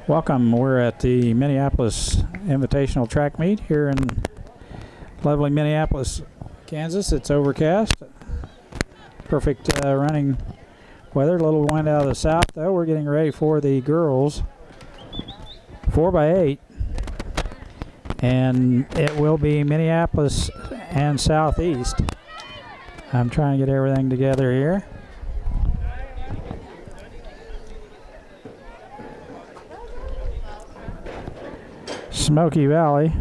Welcome. We're at the Minneapolis Invitational track meet here in lovely Minneapolis, Kansas. It's overcast. Perfect running weather. A little wind out of the south, though. We're getting ready for the girls 4x8. And it will be Minneapolis and Southeast. I'm trying to get everything together here. Smoky Valley.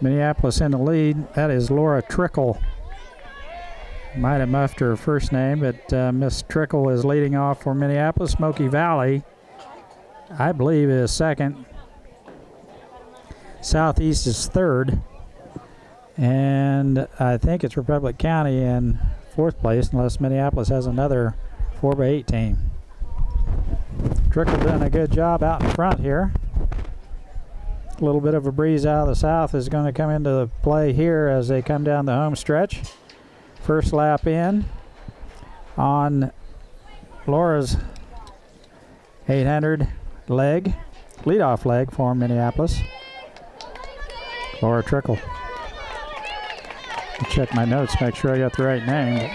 Minneapolis in the lead. That is Laura Trickle. Might have muffed her first name, but Miss Trickle is leading off for Minneapolis. Smoky Valley, I believe, is second. Southeast is third. And I think it's Republic County in fourth place, unless Minneapolis has another 4x8 team. Trickle doing a good job out in front here. A little bit of a breeze out of the south is going to come into play here as they come down the home stretch. First lap in on Laura's 800 leg, leadoff leg for Minneapolis. Laura Trickle. I'll check my notes, make sure I got the right name.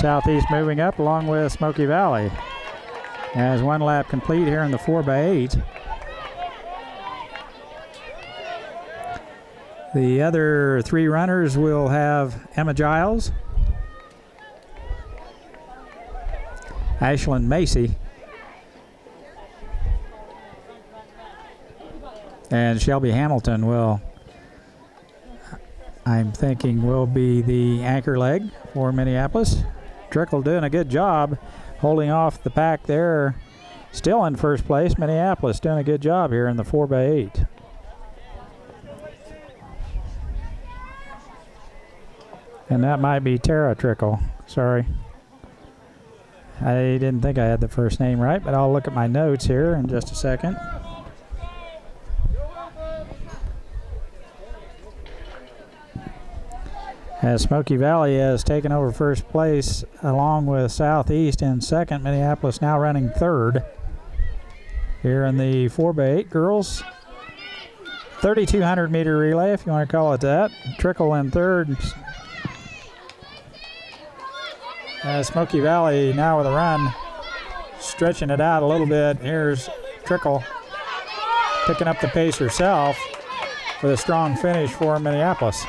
Southeast moving up along with Smoky Valley. As one lap complete here in the 4x8. The other three runners will have Emma Giles, Ashlyn Macy, and Shelby Hamilton I'm thinking will be the anchor leg for Minneapolis. Trickle doing a good job holding off the pack there. Still in first place, Minneapolis doing a good job here in the 4x8. And that might be Tara Trickle. Sorry. I didn't think I had the first name right, but I'll look at my notes here in just a second. As Smoky Valley has taken over first place along with Southeast in second. Minneapolis now running third here in the 4x8 girls 3,200 meter relay, if you want to call it that. Trickle in third. As Smoky Valley now with a run, stretching it out a little bit. Here's Trickle picking up the pace herself with a strong finish for Minneapolis.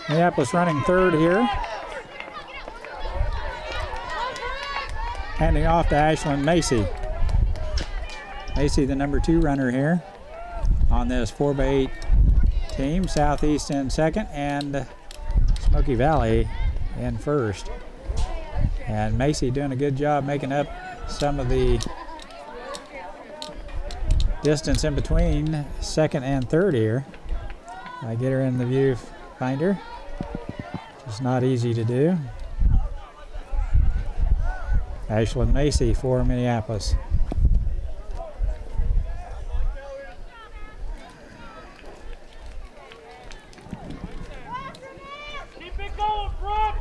Minneapolis running third here. Handing off to Ashlyn Macy. Macy, the number 2 runner here on this 4x8 team. Southeast in second and Smoky Valley in first. And Macy doing a good job making up some of the distance in between second and third here. I get her in the viewfinder. It's not easy to do. Ashlyn Macy for Minneapolis. Keep it going, Brooke.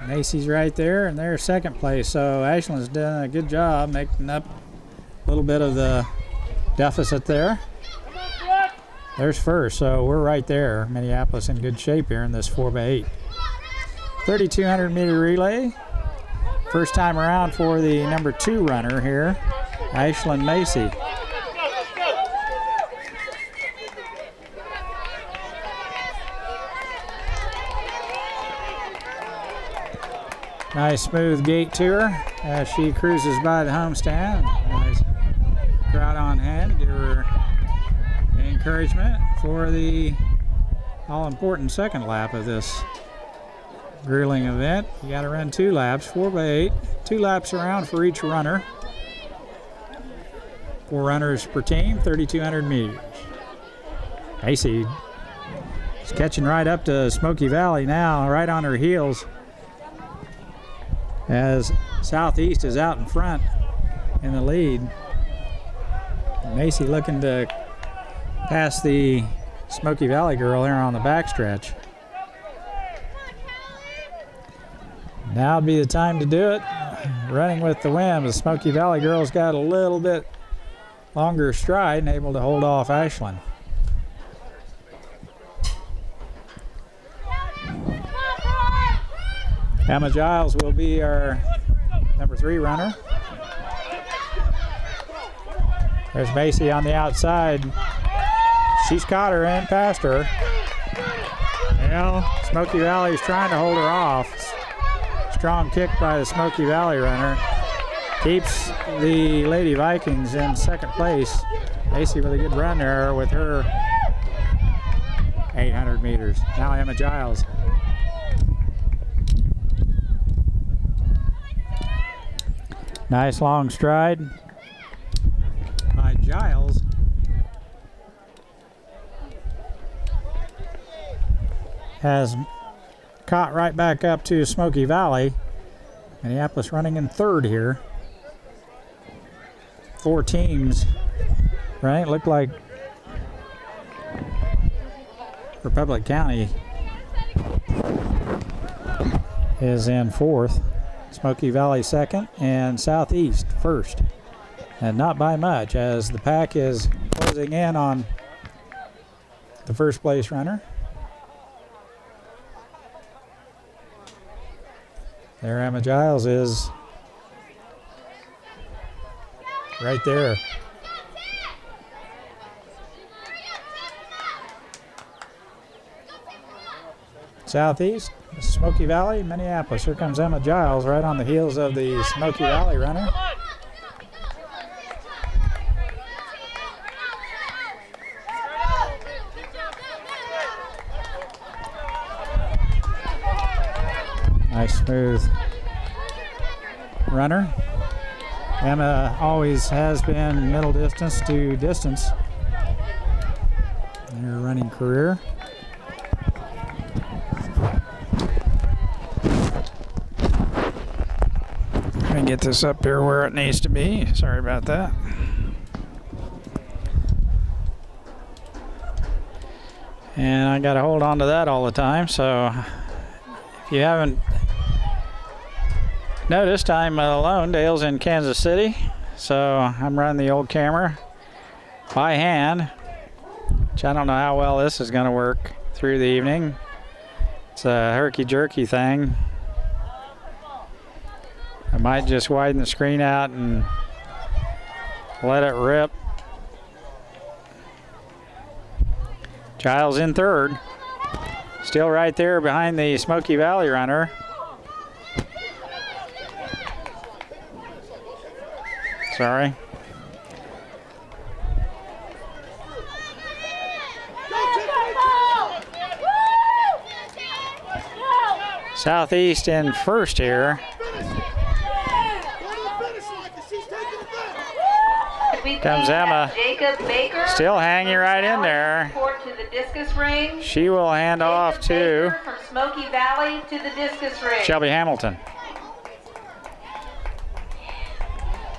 Macy's right there, and they're second place. So Ashlyn's done a good job making up a little bit of the deficit there. There's first, so we're right there. Minneapolis in good shape here in this 4x8. 3,200 meter relay. First time around for the number 2 runner here, Ashlyn Macy. Nice smooth gait to her as she cruises by the homestand. Nice crowd on hand. Give her encouragement for the all-important second lap of this grueling event. You got to run 2 laps, 4x8, 2 laps around for each runner. 4 runners per team, 3,200 meters. Macy is catching right up to Smoky Valley now, right on her heels, as Southeast is out in front in the lead. Macy looking to pass the Smoky Valley girl here on the backstretch. Now would be the time to do it. Running with the wind. The Smoky Valley girls got a little bit longer stride and able to hold off Ashland. Emma Giles will be our number 3 runner. There's Macy on the outside. She's caught her and passed her. Well, Smoky Valley's trying to hold her off. Strong kick by the Smoky Valley runner. Keeps the Lady Vikings in second place. Macy with a good run there with her 800 meters. Now Emma Giles. Nice long stride by Giles. Has caught right back up to Smoky Valley. Minneapolis running in third here. 4 teams, right? Looked like Republic County is in fourth. Smoky Valley second and Southeast first. And not by much as the pack is closing in on the first place runner. There Emma Giles is right there. Southeast, Smoky Valley, Minneapolis. Here comes Emma Giles right on the heels of the Smoky Valley runner. Nice smooth runner. Emma always has been middle distance to distance in her running career. Let me get this up here where it needs to be. Sorry about that. And I got to hold on to that all the time, so if you haven't noticed, I'm alone. Dale's in Kansas City, so I'm running the old camera by hand, which I don't know how well this is going to work through the evening. It's a herky-jerky thing. I might just widen the screen out and let it rip. Giles in third. Still right there behind the Smoky Valley runner. Sorry. Southeast in first here. Comes Emma. Still hanging right in there. She will hand off to Smoky Valley to the discus ring. Shelby Hamilton.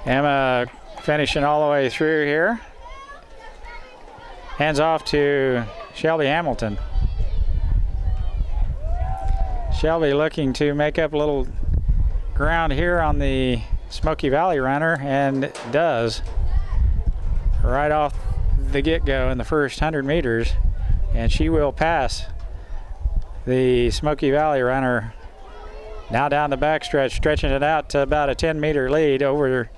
Emma finishing all the way through here. Hands off to Shelby Hamilton. Shelby looking to make up a little ground here on the Smoky Valley runner, and does right off the get-go in the first 100 meters, and she will pass the Smoky Valley runner now down the backstretch, stretching it out to about a 10-meter lead over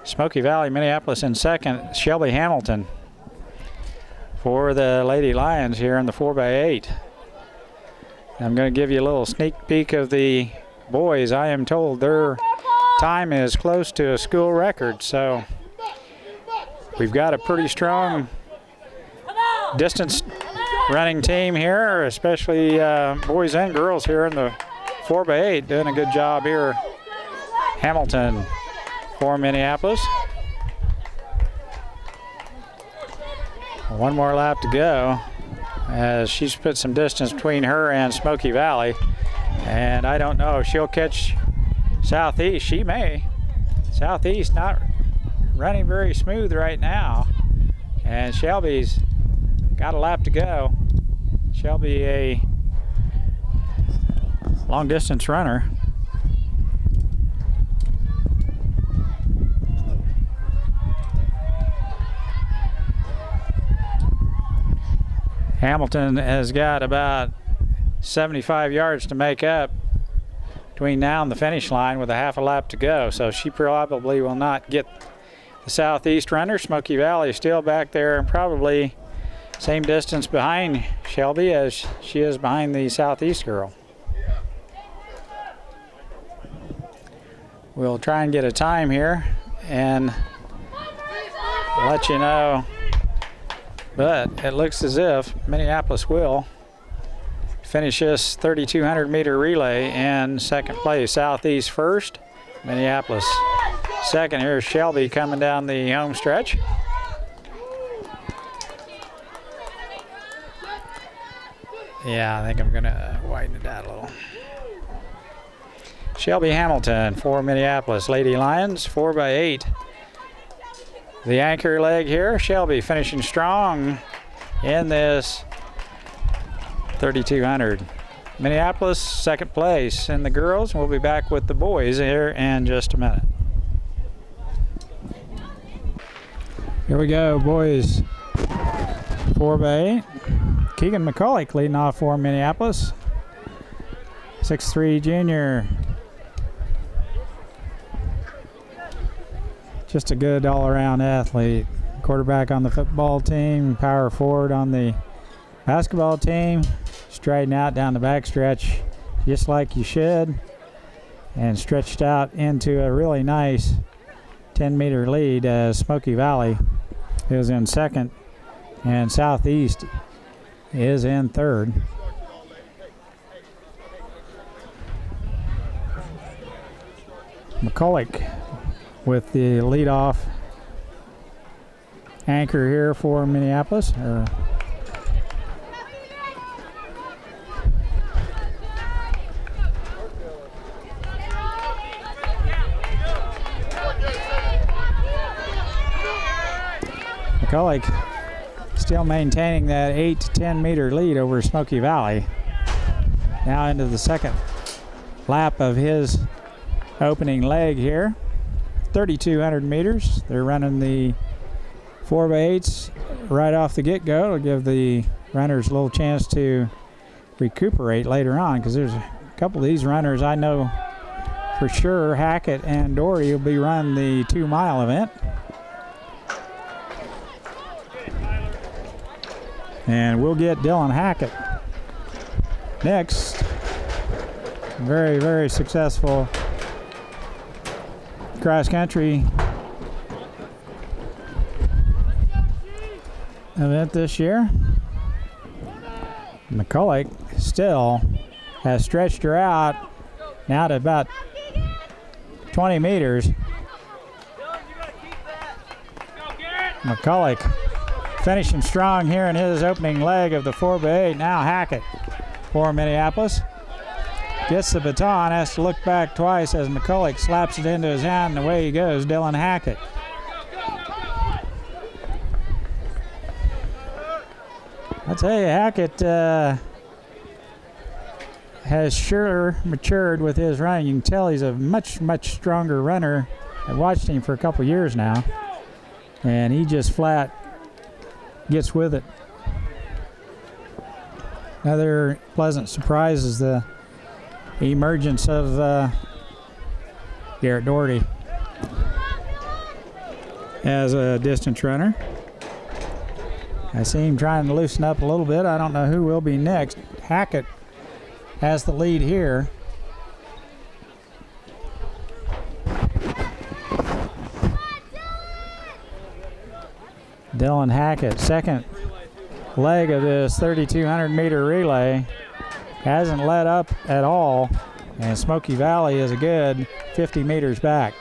Smoky Valley. Minneapolis in second. Shelby Hamilton for the Lady Lions here in the 4x8. I'm going to give you a little sneak peek of the boys. I am told their time is close to a school record, so we've got a pretty strong distance running team here, especially boys and girls here in the 4x8 doing a good job here. Hamilton for Minneapolis. One more lap to go as she's put some distance between her and Smoky Valley, and I don't know if she'll catch Southeast. She may. Southeast not running very smooth right now, and Shelby's got a lap to go. Shelby, a long distance runner. Hamilton has got about 75 yards to make up between now and the finish line with a half a lap to go, so she probably will not get the southeast runner. Smoky Valley is still back there and probably same distance behind Shelby as she is behind the southeast girl. We'll try and get a time here and let you know, but it looks as if Minneapolis will finish this 3,200 meter relay in second place. Southeast first, Minneapolis second. Here's Shelby coming down the home stretch. Yeah, I think I'm gonna widen it out a little. Shelby Hamilton for Minneapolis. Lady Lions 4x8. The anchor leg here. Shelby finishing strong in this 3,200. Minneapolis second place in the girls. We'll be back with the boys here in just a minute. Here we go, boys. 4x8. Keegan McCulloch leading off for Minneapolis. 6'3" junior. Just a good all-around athlete. Quarterback on the football team, power forward on the basketball team. Striding out down the backstretch just like you should. And stretched out into a really nice 10-meter lead as Smoky Valley is in second and Southeast is in third. McCulloch with the leadoff anchor here for Minneapolis. McCulloch still maintaining that 8 to 10 meter lead over Smoky Valley. Now into the second lap of his opening leg here. 3,200 meters. They're running the 4x8s right off the get-go to give the runners a little chance to recuperate later on, because there's a couple of these runners I know for sure Hackett and Doherty will be running the 2-mile event. And we'll get Dylan Hackett next. Very, very successful cross-country event this year. McCulloch still has stretched her out now to about 20 meters. McCulloch finishing strong here in his opening leg of the 4x8. Now Hackett for Minneapolis. Gets the baton, has to look back twice as McCulloch slaps it into his hand, and away he goes, Dylan Hackett. I tell you, Hackett has sure matured with his running. You can tell he's a much, much stronger runner. I've watched him for a couple years now, and he just flat gets with it. Another pleasant surprise is the emergence of Garrett Doherty as a distance runner. I see him trying to loosen up a little bit. I don't know who will be next. Hackett has the lead here. Dylan Hackett, second leg of this 3,200 meter relay. Hasn't let up at all, and Smoky Valley is a good 50 meters back.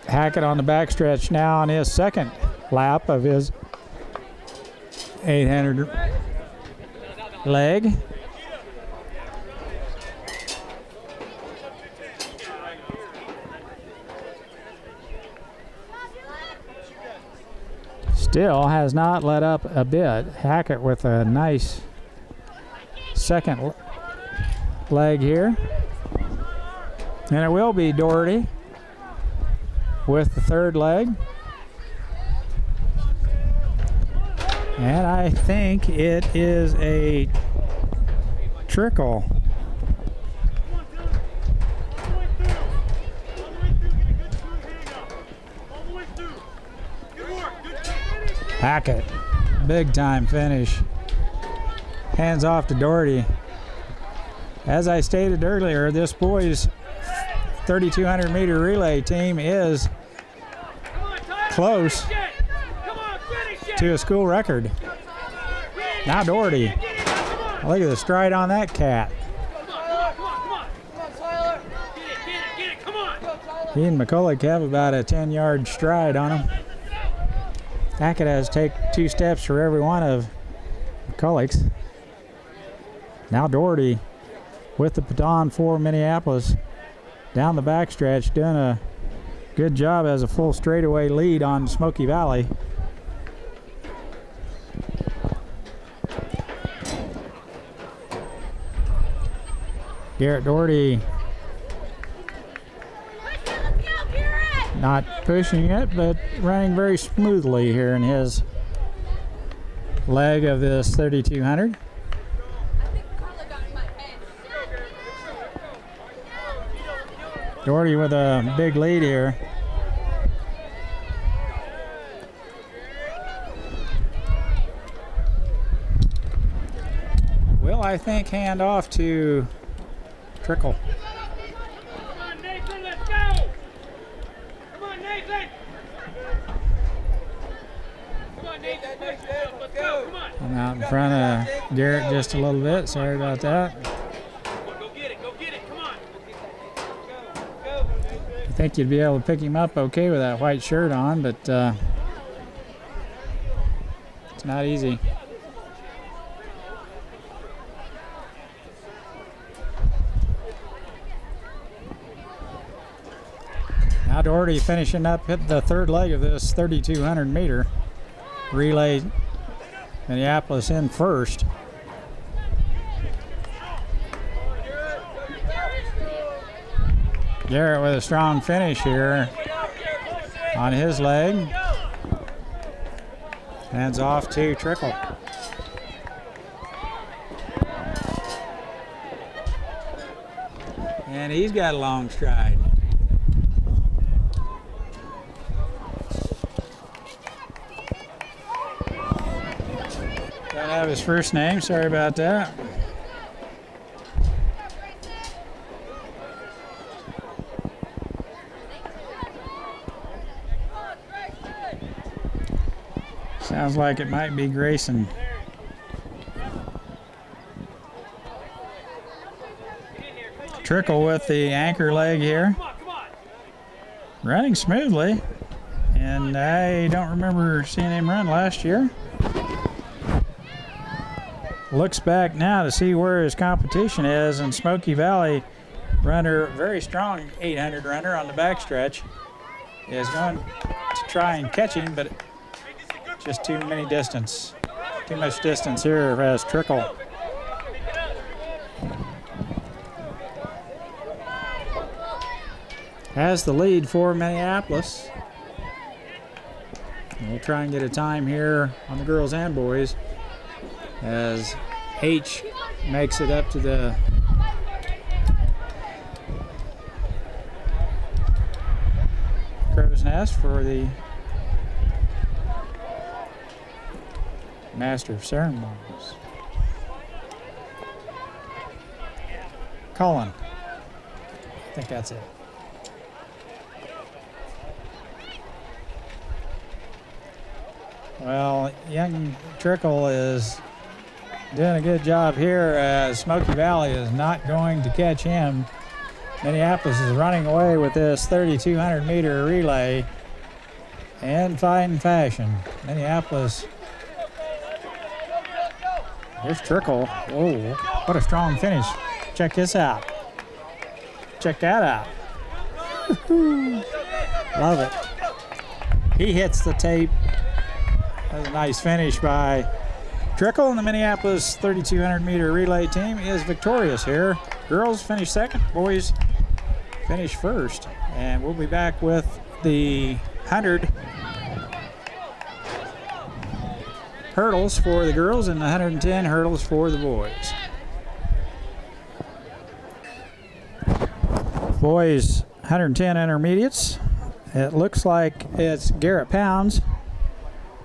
Hackett on the backstretch now on his second lap of his 800 leg. Still has not let up a bit. Hackett with a nice second leg here. And it will be Doherty with the third leg. And I think it is a trickle. Hackett, big time finish. Hands off to Doherty. As I stated earlier, this boys 3,200 meter relay team is close to a school record. Now Doherty. Look at the stride on that cat. He and McCulloch have about a 10-yard stride on him. Hackett has to take 2 steps for every one of McCulloch's. Now Doherty with the baton for Minneapolis down the backstretch, doing a good job as a full straightaway lead on Smoky Valley. Garrett Doherty not pushing it, but running very smoothly here in his leg of this 3,200. Doherty with a big lead here. Will, I think, hand off to Trickle. Come on, Nathan, let's go! Come on, Nathan! Come on, Nathan, let's go, come on! I'm out in front of Garrett just a little bit. Sorry about that. Go get it, come on! I think you'd be able to pick him up okay with that white shirt on, but it's not easy. Now Doherty finishing up hit the third leg of this 3,200 meter relay. Minneapolis in first. Garrett with a strong finish here on his leg. Hands off to Trickle. And he's got a long stride. Don't have his first name, sorry about that. Sounds like it might be Grayson. Trickle with the anchor leg here. Running smoothly. And I don't remember seeing him run last year. Looks back now to see where his competition is, and Smoky Valley runner, very strong 800 runner on the backstretch, is going to try and catch him, but just too much distance here as Trickle. Has the lead for Minneapolis. We'll try and get a time here on the girls and boys as H makes it up to the crow's nest for the Master of Ceremonies. Colin. I think that's it. Well, young Trickle is doing a good job here as Smoky Valley is not going to catch him. Minneapolis is running away with this 3,200 meter relay in fine fashion. Minneapolis. Here's Trickle. Whoa, what a strong finish. Check this out. Check that out. Love it. He hits the tape. That's a nice finish by Trickle and the Minneapolis 3,200 meter relay team is victorious here. Girls finish second, boys finish first. And we'll be back with the 100 hurdles for the girls and the 110 hurdles for the boys. Boys 110 intermediates. It looks like it's Garrett Pounds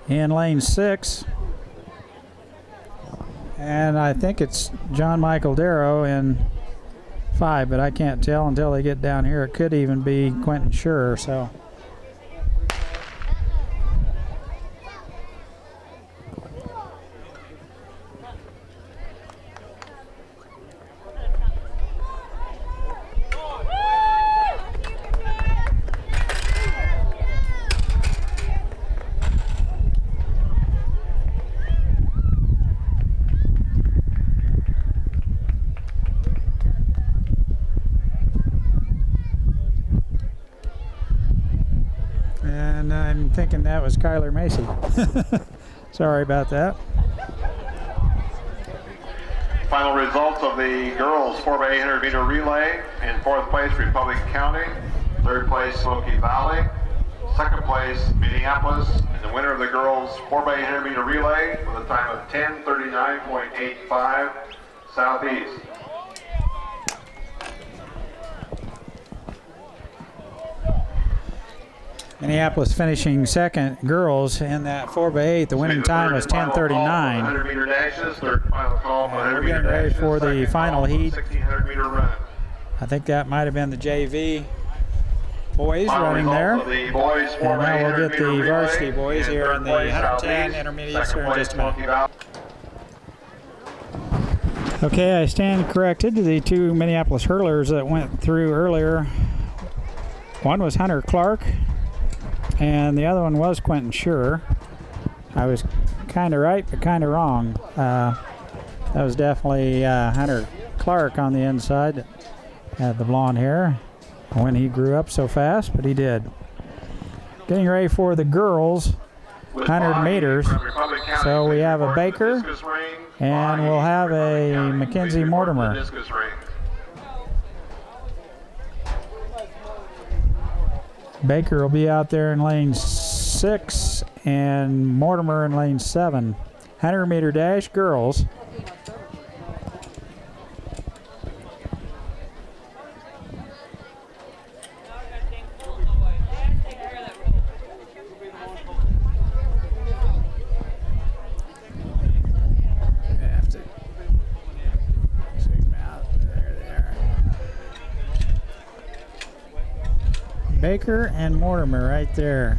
in lane 6. And I think it's John Michael Darrow in 5, but I can't tell until they get down here. It could even be Quentin Schur, so. And I'm thinking that was Kyler Macy. Sorry about that. Final results of the girls 4x800 meter relay. In 4th place, Republic County. 3rd place, Smoky Valley. 2nd place, Minneapolis. And the winner of the girls 4x800 meter relay with a time of 10:39.85 Southeast. Minneapolis finishing second, girls in that 4x8. The winning time was 10:39. 100 meter dashes, third final call. We're getting ready for the final heat. 1,600 meter run. I think that might have been the JV boys Final running there. results of the boys And now 4x800 we'll get the meter varsity relay. boys here in the 110 intermediates here in just a minute. Okay, I stand corrected. The two Minneapolis hurlers that went through earlier. One was Hunter Clark, and the other one was Quentin Schur. I was kind of right, but kind of wrong. That was definitely Hunter Clark on the inside that had the blonde hair when he grew up so fast, but he did. Getting ready for the girls 100 meters. So we have a Baker, and we'll have a Mackenzie Mortimer. Baker will be out there in lane 6 and Mortimer in lane 7. 100 meter dash girls. Baker and Mortimer right there.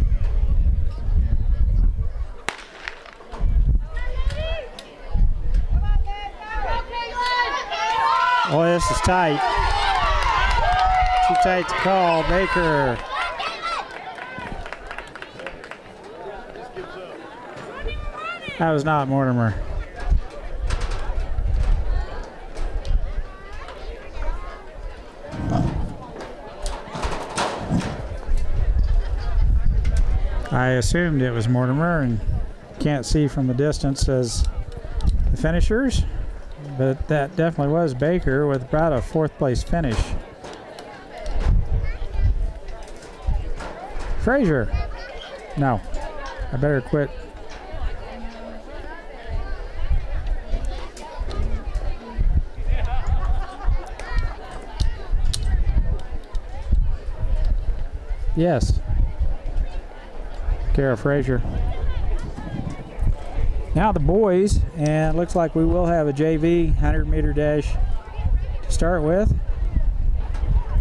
Oh, this is tight. Too tight to call. Baker. That was not Mortimer. I assumed it was Mortimer, and can't see from the distance as the finishers, but that definitely was Baker with about a 4th place finish. Frazier. No, I better quit. Yes. Kara Frazier. Now the boys, and it looks like we will have a JV 100 meter dash to start with.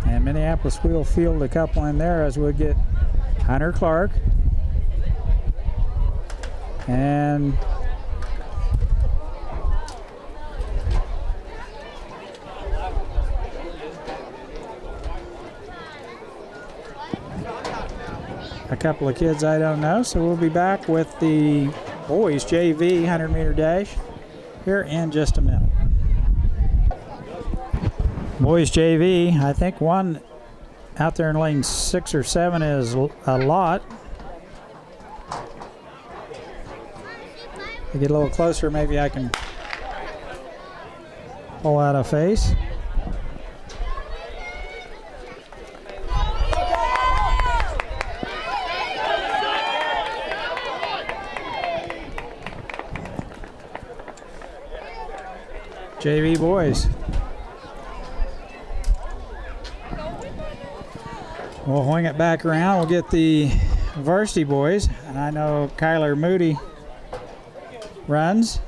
And Minneapolis will field a couple in there as we get Hunter Clark and a couple of kids I don't know. So we'll be back with the boys JV 100 meter dash here in just a minute. Boys JV, I think one out there in lane 6 or 7 is a lot. I get a little closer, maybe I can pull out a face. JV boys. We'll wing it back around. We'll get the varsity boys. And I know Kyler Moody runs.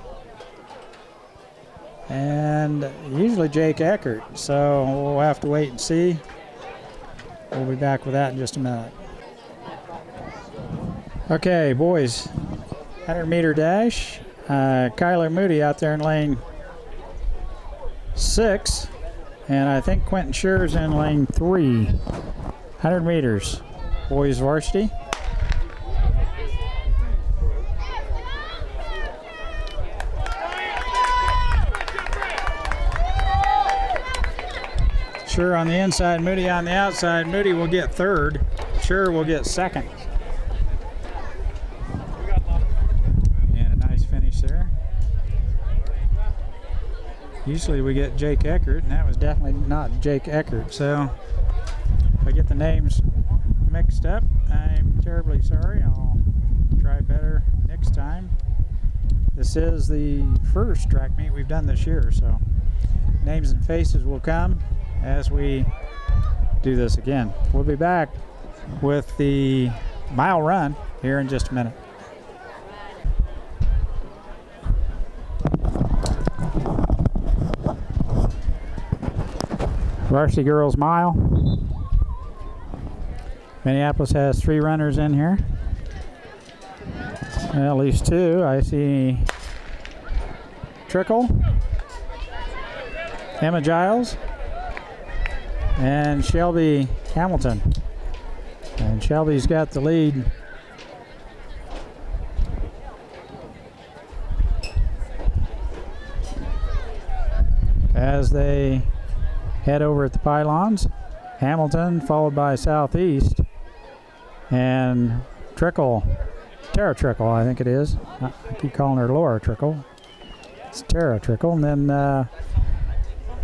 And usually Jake Eckert. So we'll have to wait and see. We'll be back with that in just a minute. Okay, boys. 100-meter dash. Kyler Moody out there in lane 6. And I think Quentin Scher's in lane 3. 100 meters. Boys varsity. Scher on the inside, Moody on the outside. Moody will get third. Scher will get second. And a nice finish there. Usually we get Jake Eckert, and that was definitely not Jake Eckert. So if I get the names mixed up, I'm terribly sorry. I'll try better next time. This is the first track meet we've done this year, so names and faces will come as we do this again. We'll be back with the mile run here in just a minute. Varsity girls mile. Minneapolis has 3 runners in here. Well, at least 2. I see Trickle, Emma Giles, and Shelby Hamilton. And Shelby's got the lead. As they head over at the pylons, Hamilton followed by Southeast, and Trickle, Tara Trickle, I think it is. I keep calling her Laura Trickle. It's Tara Trickle, and then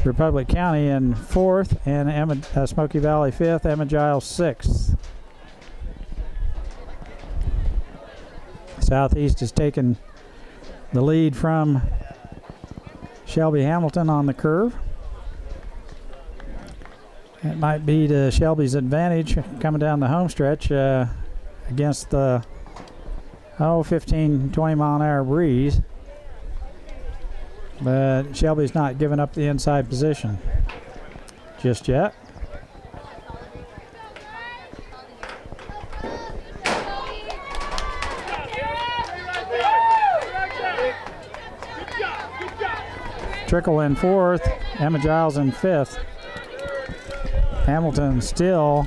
Republic County in 4th, and Smoky Valley 5th, Emma Giles 6th. Southeast has taken the lead from Shelby Hamilton on the curve. It might be to Shelby's advantage coming down the home stretch against the 15, 20 mile an hour breeze. But Shelby's not giving up the inside position just yet. Trickle in 4th, Emma Giles in 5th. Hamilton still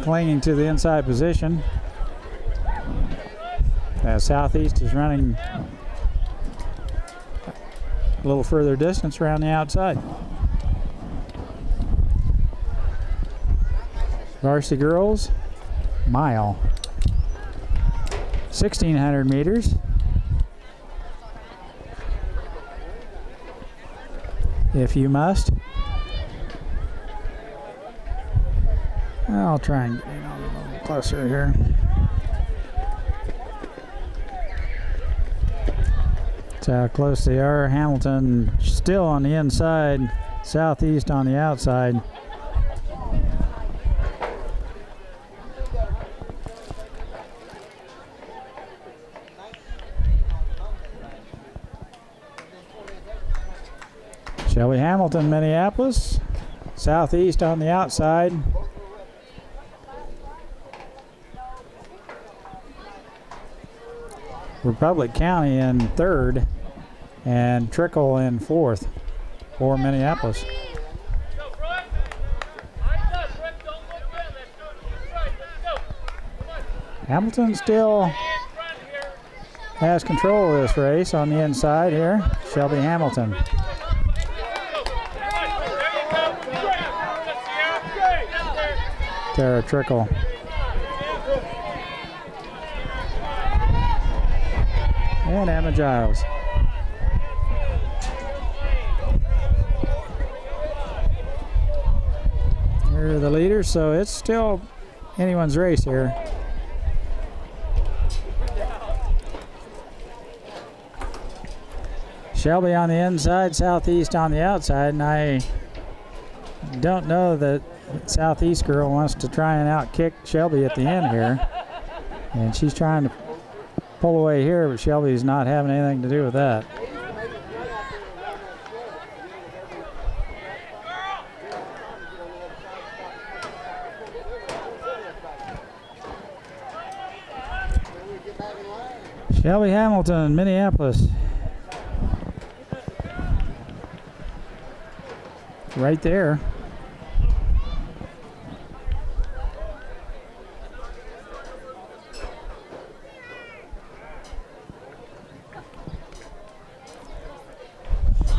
clinging to the inside position. Southeast is running a little further distance around the outside. Varsity girls, mile. 1,600 meters. If you must. I'll try and get in a little closer here. That's how close they are. Hamilton still on the inside, Southeast on the outside. Shelby Hamilton, Minneapolis. Southeast on the outside. Republic County in 3rd and Trickle in 4th for Minneapolis. Hamilton still has control of this race on the inside here. Shelby Hamilton. Tara Trickle. and Emma Giles. Here are the leaders, so it's still anyone's race here. Shelby on the inside, Southeast on the outside, and I don't know that Southeast girl wants to try and outkick Shelby at the end here. And she's trying to pull away here, but Shelby's not having anything to do with that. Shelby Hamilton, Minneapolis. Right there.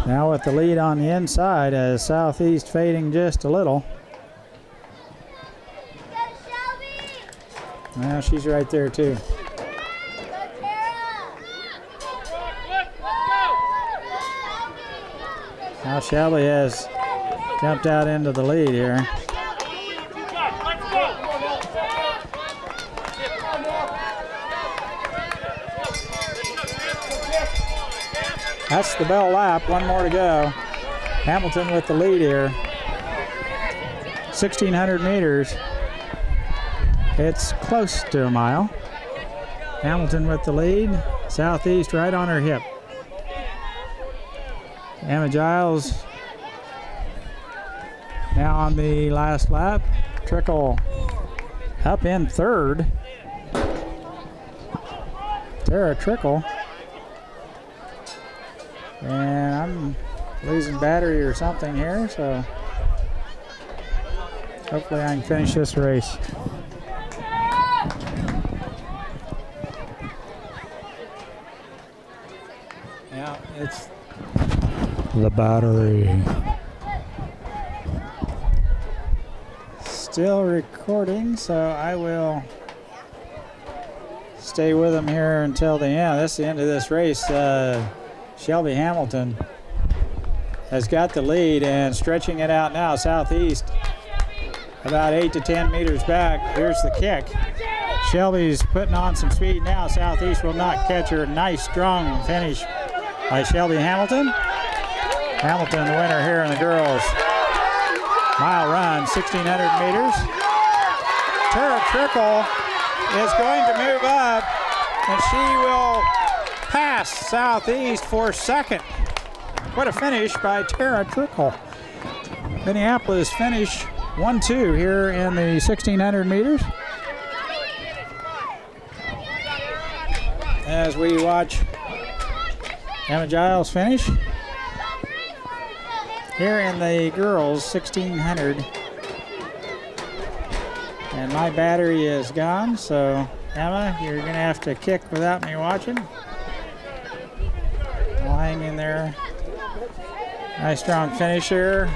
Now with the lead on the inside as Southeast fading just a little. Now she's right there too. Now Shelby has jumped out into the lead here. That's the bell lap, one more to go. Hamilton with the lead here. 1,600 meters. It's close to a mile. Hamilton with the lead. Southeast right on her hip. Emma Giles now on the last lap. Trickle up in third. Tara Trickle. And I'm losing battery or something here, so hopefully I can finish this race. Yeah, it's the battery. Still recording, so I will stay with them here until the end. That's the end of this race. Shelby Hamilton has got the lead and stretching it out now. Southeast about 8 to 10 meters back. Here's the kick. Shelby's putting on some speed now. Southeast will not catch her. Nice strong finish by Shelby Hamilton. Hamilton the winner here in the girls mile run, 1,600 meters. Tara Trickle is going to move up and she will pass Southeast for second. What a finish by Tara Trickle. Minneapolis finish 1-2 here in the 1,600 meters. As we watch Emma Giles finish here in the girls 1,600. And my battery is gone, so Emma, you're gonna have to kick without me watching. I'll hang in there. Nice strong finish here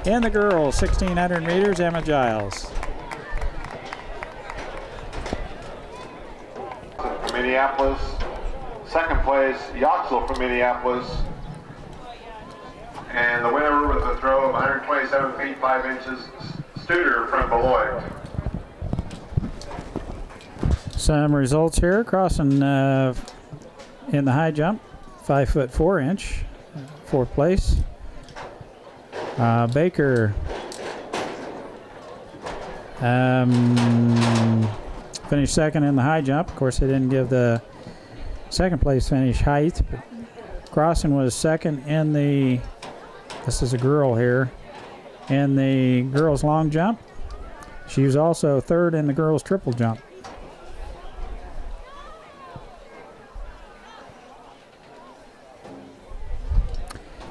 in the girls 1,600 meters, Emma Giles. From Minneapolis. Second place, Yoxel from Minneapolis. And the winner with a throw of 127 feet 5 inches, Studer from Beloit. Some results here, crossing in the high jump, 5 foot 4 inch, fourth place. Baker finished second in the high jump. Of course, they didn't give the second place finish height, but Crossan was second in the, this is a girl here, in the girls long jump. She was also third in the girls triple jump.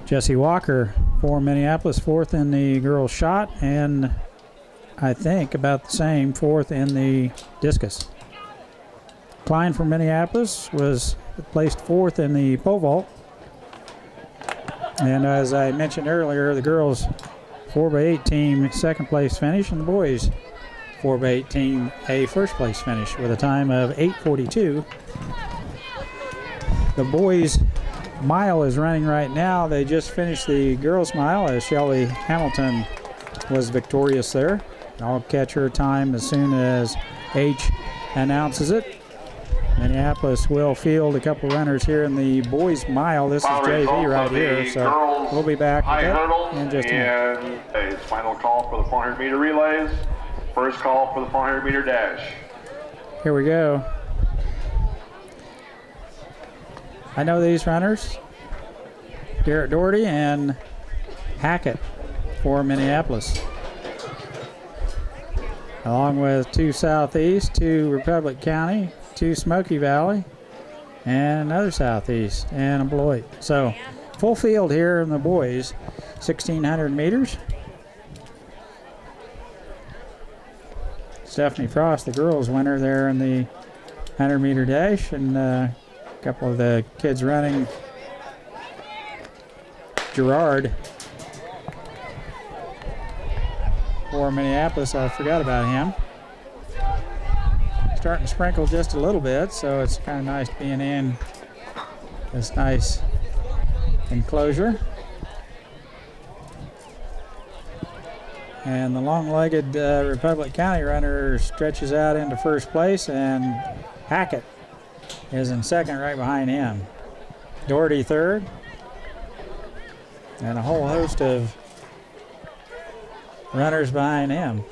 Jesse Walker for Minneapolis, fourth in the girls shot, and I think about the same, fourth in the discus. Klein from Minneapolis was placed fourth in the pole vault. And as I mentioned earlier, the girls 4x8 team second place finish, and the boys 4x8 team a first place finish with a time of 8:42. The boys' mile is running right now. They just finished the girls' mile as Shelly Hamilton was victorious there. I'll catch her time as soon as H announces it. Minneapolis will field a couple runners here in the boys' mile. This is JV right here, so we'll be back with that in just a minute. And it's final call for the 400-meter relays. First call for the 400-meter dash. Here we go. I know these runners. Garrett Doherty and Hackett for Minneapolis. Along with 2 Southeast, 2 Republic County, 2 Smoky Valley, and another Southeast, and a Beloit. So, full field here in the boys, 1,600 meters. Stephanie Frost, the girls' winner there in the 100-meter dash, and a couple of the kids running. Gerard for Minneapolis, I forgot about him. Starting to sprinkle just a little bit, so it's kind of nice being in this nice enclosure. And the long-legged Republic County runner stretches out into first place, and Hackett is in second right behind him. Doherty third, and a whole host of runners behind him.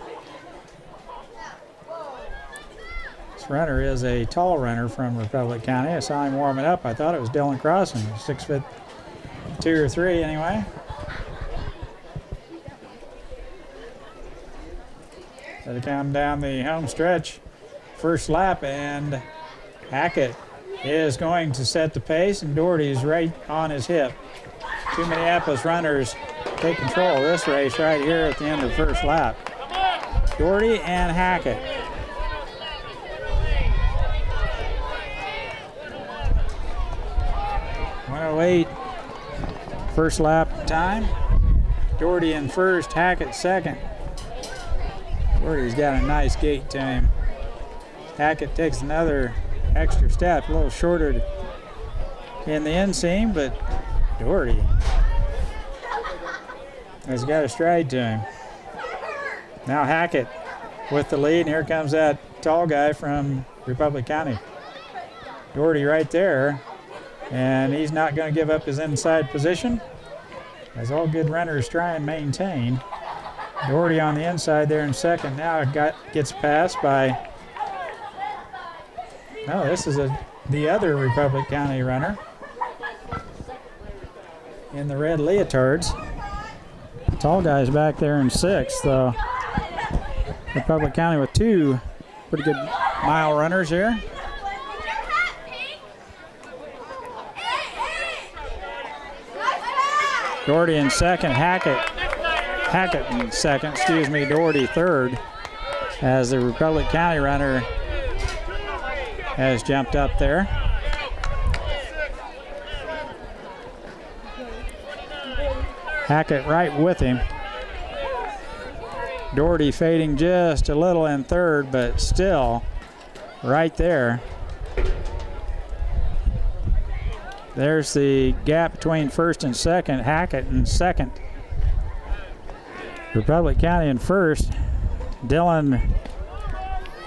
This runner is a tall runner from Republic County. I saw him warming up. I thought it was Dylan Crossan, 6'2" or 3 anyway. So they're counting down the home stretch, first lap, and Hackett is going to set the pace, and Doherty is right on his hip. 2 Minneapolis runners take control of this race right here at the end of the first lap. Doherty and Hackett. .108 first lap time. Doherty in first, Hackett second. Doherty's got a nice gait to him. Hackett takes another extra step, a little shorter in the inseam, but Doherty has got a stride to him. Now Hackett with the lead, and here comes that tall guy from Republic County. Doherty right there, and he's not going to give up his inside position, as all good runners try and maintain. Doherty on the inside there in second. Now it gets passed by, no, this is the other Republic County runner in the red leotards. Tall guy's back there in sixth, though. Republic County with 2 pretty good mile runners here. Doherty in second, Hackett in second, Doherty third, as the Republic County runner has jumped up there. Hackett right with him. Doherty fading just a little in third, but still right there. There's the gap between first and second. Hackett in second. Republic County in first. Dylan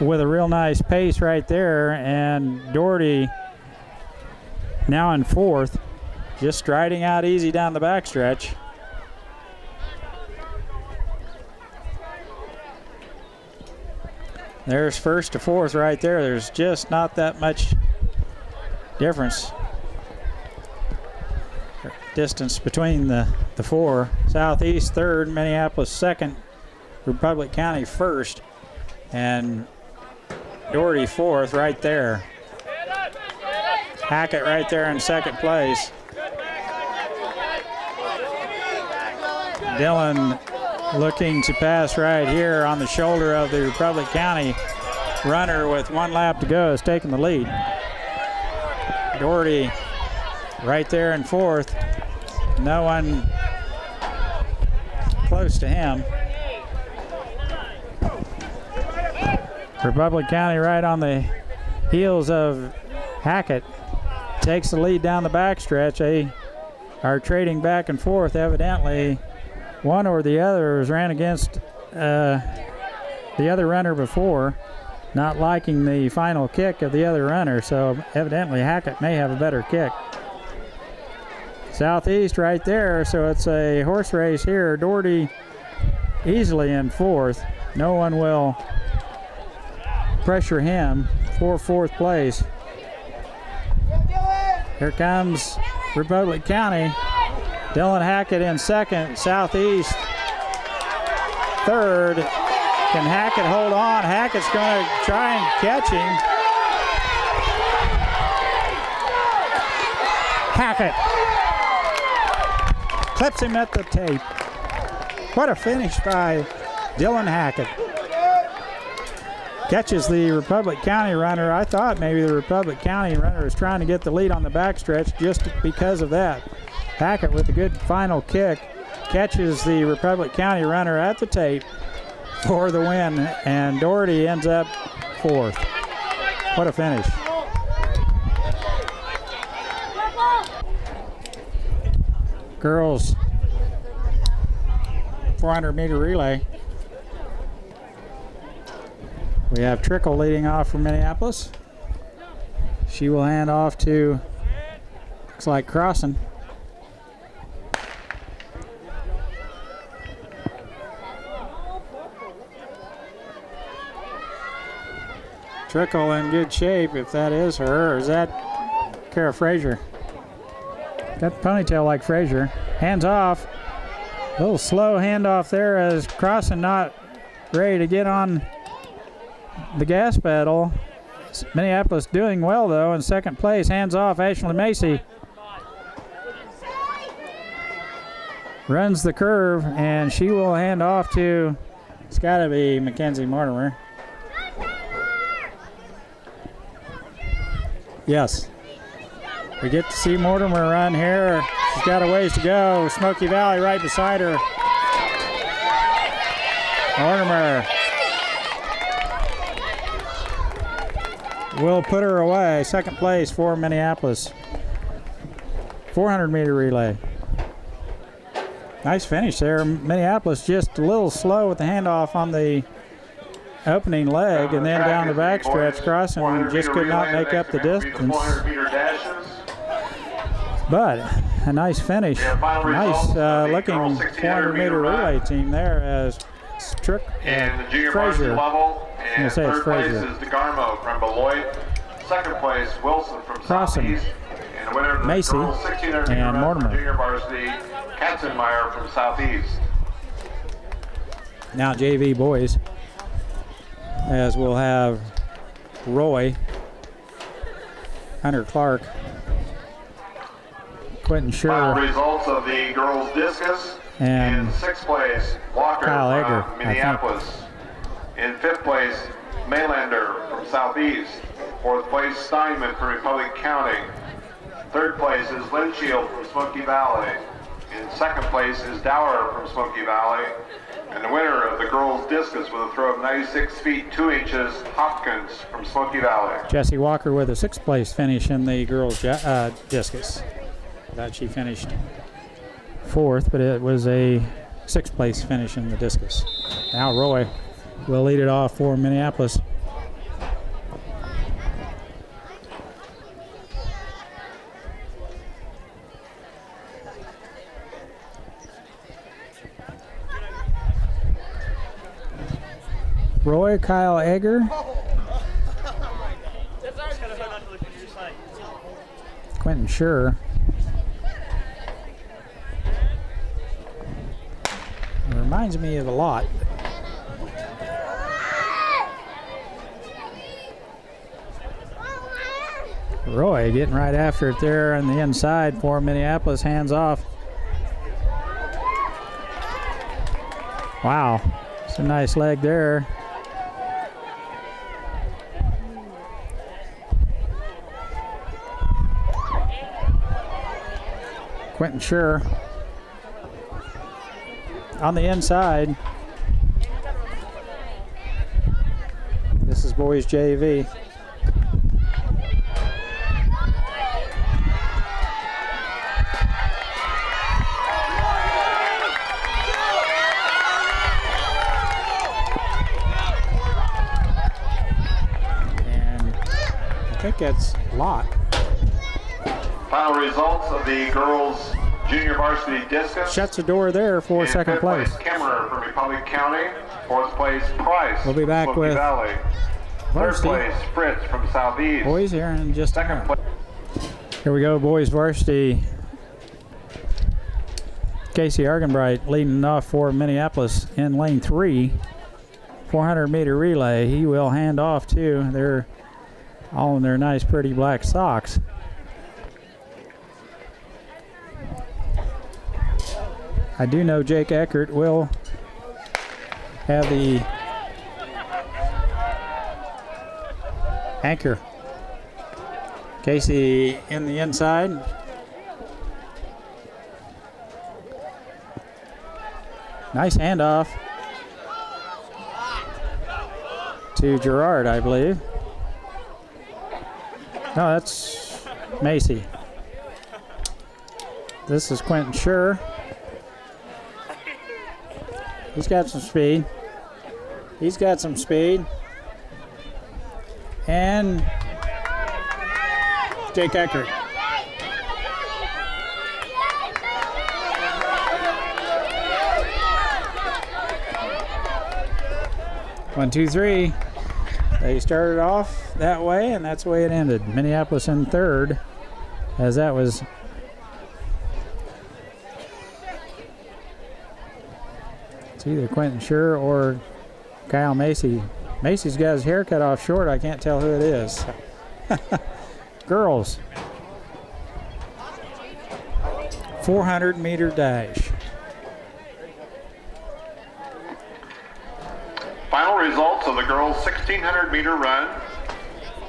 with a real nice pace right there, and Doherty now in fourth, just striding out easy down the backstretch. There's first to fourth right there. There's just not that much difference. Distance between the four. Southeast third, Minneapolis second, Republic County first, and Doherty fourth right there. Hackett right there in second place. Dylan looking to pass right here on the shoulder of the Republic County runner with 1 lap to go, is taking the lead. Doherty right there in fourth. No one close to him. Republic County right on the heels of Hackett. takes the lead down the backstretch. They are trading back and forth. Evidently, one or the other has ran against the other runner before, not liking the final kick of the other runner, so evidently Hackett may have a better kick. Southeast right there, so it's a horse race here. Doherty easily in fourth. No one will pressure him for fourth place. Here comes Republic County. Dylan Hackett in second. Southeast third. Can Hackett hold on? Hackett's going to try and catch him. Hackett clips him at the tape. What a finish by Dylan Hackett. Catches the Republic County runner. I thought maybe the Republic County runner was trying to get the lead on the backstretch just because of that. Hackett with a good final kick catches the Republic County runner at the tape for the win, and Doherty ends up fourth. What a finish. Girls 400-meter relay. We have Trickle leading off from Minneapolis. She will hand off to, looks like Crossan. Trickle in good shape, if that is her, or is that Kara Frazier? Got the ponytail like Frazier. Hands off. A little slow handoff there as Crossan not ready to get on the gas pedal. Minneapolis doing well though in second place. Hands off. Ashley Macy runs the curve, and she will hand off to, it's got to be Mackenzie Mortimer. Yes. We get to see Mortimer run here. She's got a ways to go. Smoky Valley right beside her. Mortimer will put her away. Second place for Minneapolis. 400-meter relay. Nice finish there. Minneapolis just a little slow with the handoff on the opening leg, and then down the backstretch. Crossan just could not make up the distance. But a nice finish. Nice looking 400-meter relay team there as Trick and the junior Frazier. level. And say it's third place Frazier. is DeGarmo from Beloit. Second place, Wilson from Crossan, Southeast. And the winner of the Macy, girls 1600 and meter Mortimer. junior varsity, Katzenmeyer from Southeast. Now JV boys, as we'll have Roy, Hunter Clark, Quentin Final Scher, results of the girls discus. and In sixth place, Walker Kyle Egger, from I think. Minneapolis. In fifth place, Maylander from Southeast. Fourth place, Steinman from Republic County. Third place is Linshield from Smoky Valley. In second place is Dower from Smoky Valley. And the winner of the girls discus with a throw of 96 feet 2 inches, Hopkins from Smoky Valley. Jesse Walker with a sixth place finish in the girls discus. Thought she finished fourth, but it was a sixth place finish in the discus. Now Roy will lead it off for Minneapolis. Roy, Kyle Egger, Quentin Scher, reminds me of a lot. Roy getting right after it there on the inside for Minneapolis, hands off. Wow, it's a nice leg there. Quentin Scher on the inside. This is boys JV. think that's Lot. Final results of the girls junior varsity discus. Shuts the door there for In second fifth place. Kemmerer from Republic County. Fourth place, Price. We'll be back Smoky with Valley. Third varsity place, Fritz from Southeast. boys here in just a Second minute. place. Here we go, boys varsity. Casey Argenbright leading off for Minneapolis in lane 3. 400-meter relay. He will hand off to. They're all in their nice, pretty black socks. I do know Jake Eckert will have the anchor. Casey in the inside. Nice handoff to Gerard, I believe. No, that's Macy. This is Quentin Schur. He's got some speed. He's got some speed. And Jake Eckert. One, two, three. They started off that way, and that's the way it ended. Minneapolis in third, as that was it's either Quentin Schur or Kyle Macy. Macy's got his hair cut off short. I can't tell who it is. Girls, 400-meter dash. Final results of the girls' 1,600-meter run.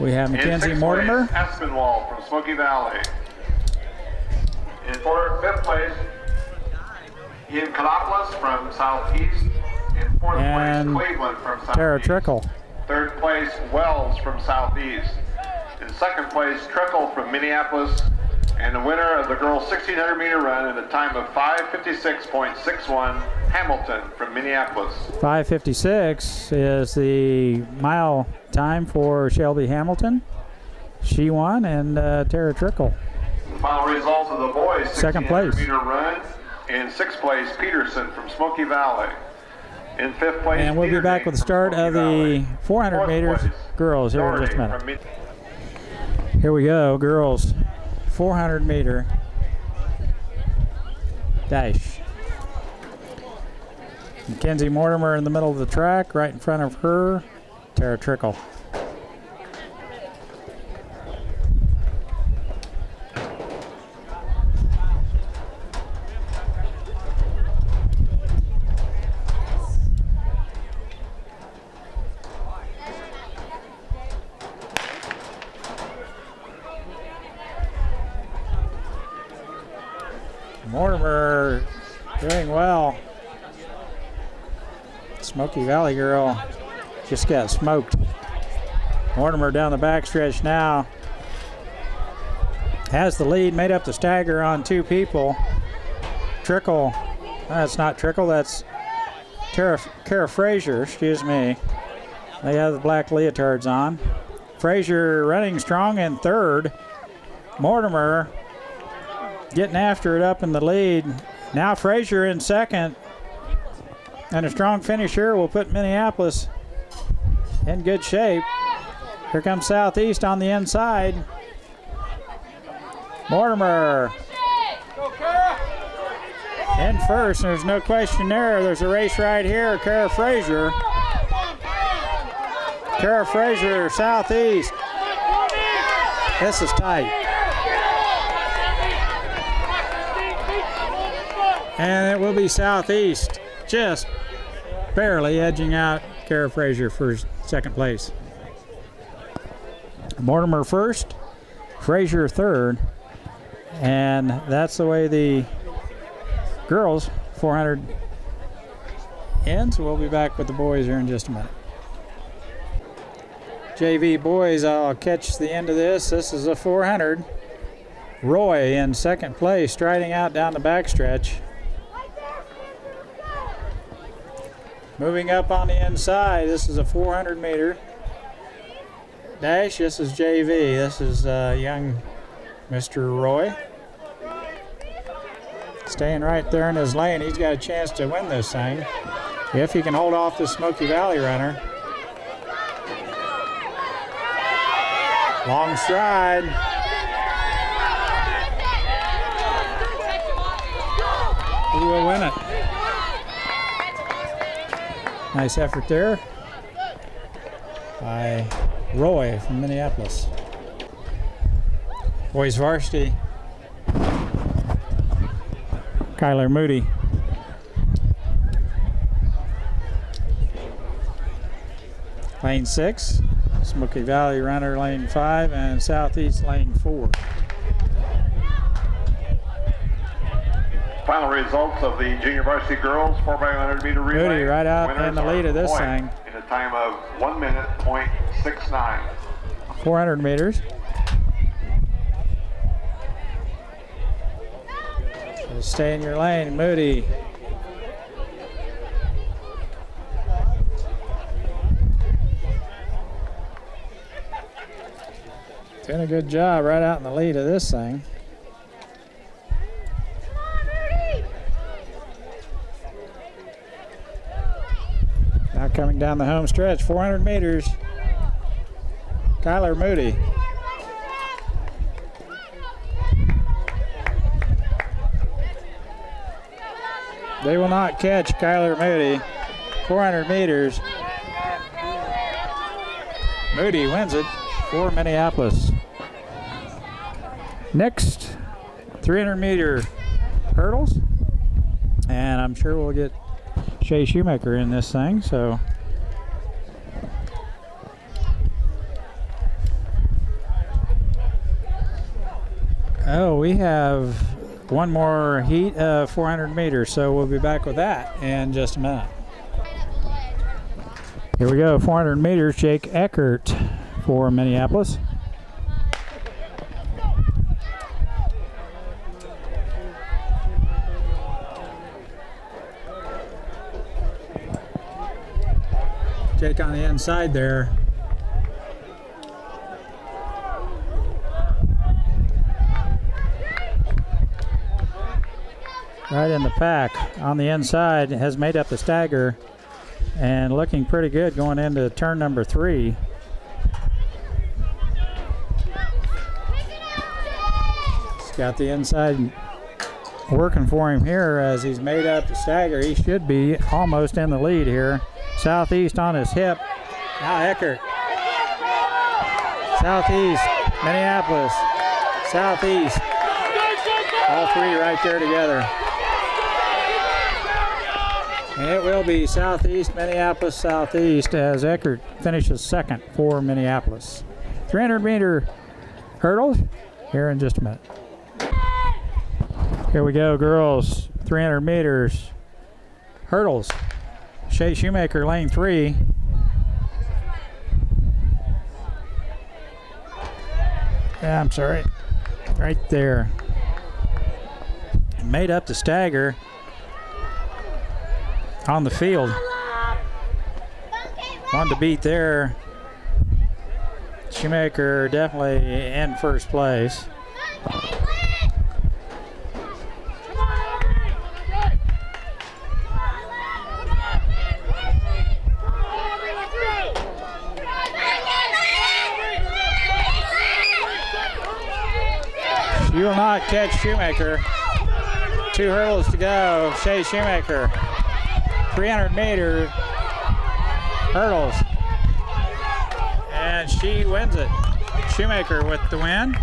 We have In Mackenzie sixth Mortimer. place, Aspinwall from Smoky Valley. In fifth place, Ian Kalopoulos from Southeast. In fourth And place, Cleveland from Southeast. Tara Trickle. Third place, Wells from Southeast. In second place, Trickle from Minneapolis. And the winner of the girls' 1,600-meter run at a time of 5:56.61, Hamilton from Minneapolis. 5:56 is the mile time for Shelby Hamilton. She won, and Tara Trickle. The final results of the boys' Second place. 1,600-meter run. In sixth place, Peterson from Smoky Valley. In fifth place, And we'll be back with the start of the 400 Fourth meters place, girls here in Doherty just a minute. from Here we go, girls. 400-meter dash. Mackenzie Mortimer in the middle of the track, right in front of her, Tara Trickle. Mortimer doing well. Smoky Valley girl just got smoked. Mortimer down the backstretch now. Has the lead, made up the stagger on two people. Trickle, that's not Trickle, that's Kara Frazier, excuse me. They have the black leotards on. Frazier running strong in third. Mortimer getting after it up in the lead. Now Frazier in second. And a strong finish here will put Minneapolis in good shape. Here comes Southeast on the inside. Mortimer in first. There's no question there. There's a race right here. Kara Frazier. Kara Frazier, Southeast. This is tight. And it will be Southeast just barely edging out Kara Frazier for second place. Mortimer first, Frazier third, and that's the way the girls 400 ends. We'll be back with the boys here in just a minute. JV boys, I'll catch the end of this. This is a 400. Roy in second place, striding out down the backstretch. Moving up on the inside, this is a 400 meter. dash. This is JV. This is young Mr. Roy. Staying right there in his lane. He's got a chance to win this thing if he can hold off the Smoky Valley runner. Long stride. Who will win it? Nice effort there by Roy from Minneapolis. Boys varsity. Kyler Moody. Lane 6. Smoky Valley runner lane 5 and Southeast lane 4. Final results of the junior varsity girls 4x100 meter relay. Moody right out in the lead of this thing. In a time of 1 minute, .69. 400 meters. So stay in your lane, Moody. Doing a good job right out in the lead of this thing. Now coming down the home stretch, 400 meters. Kyler Moody. They will not catch Kyler Moody. 400 meters. Moody wins it for Minneapolis. Next, 300 meter hurdles. And I'm sure we'll get Shay Shoemaker in this thing, so. Oh, we have one more heat of 400 meters, so we'll be back with that in just a minute. Here we go, 400 meters, Jake Eckert for Minneapolis. Jake on the inside there. Right in the pack on the inside, has made up the stagger and looking pretty good going into turn number 3. He's got the inside working for him here as he's made up the stagger. He should be almost in the lead here. Southeast on his hip. Now Eckert. Southeast, Minneapolis, Southeast. All three right there together. And it will be Southeast, Minneapolis, Southeast as Eckert finishes second for Minneapolis. 300 meter hurdles here in just a minute. Here we go, girls. 300 meters hurdles. Shay Shoemaker, lane 3. Yeah, I'm sorry. Right there. Made up the stagger on the field. One to beat there. Shoemaker definitely in first place. You will not catch Shoemaker. 2 hurdles to go. Shay Shoemaker. 300 meter hurdles. And she wins it. Shoemaker with the win.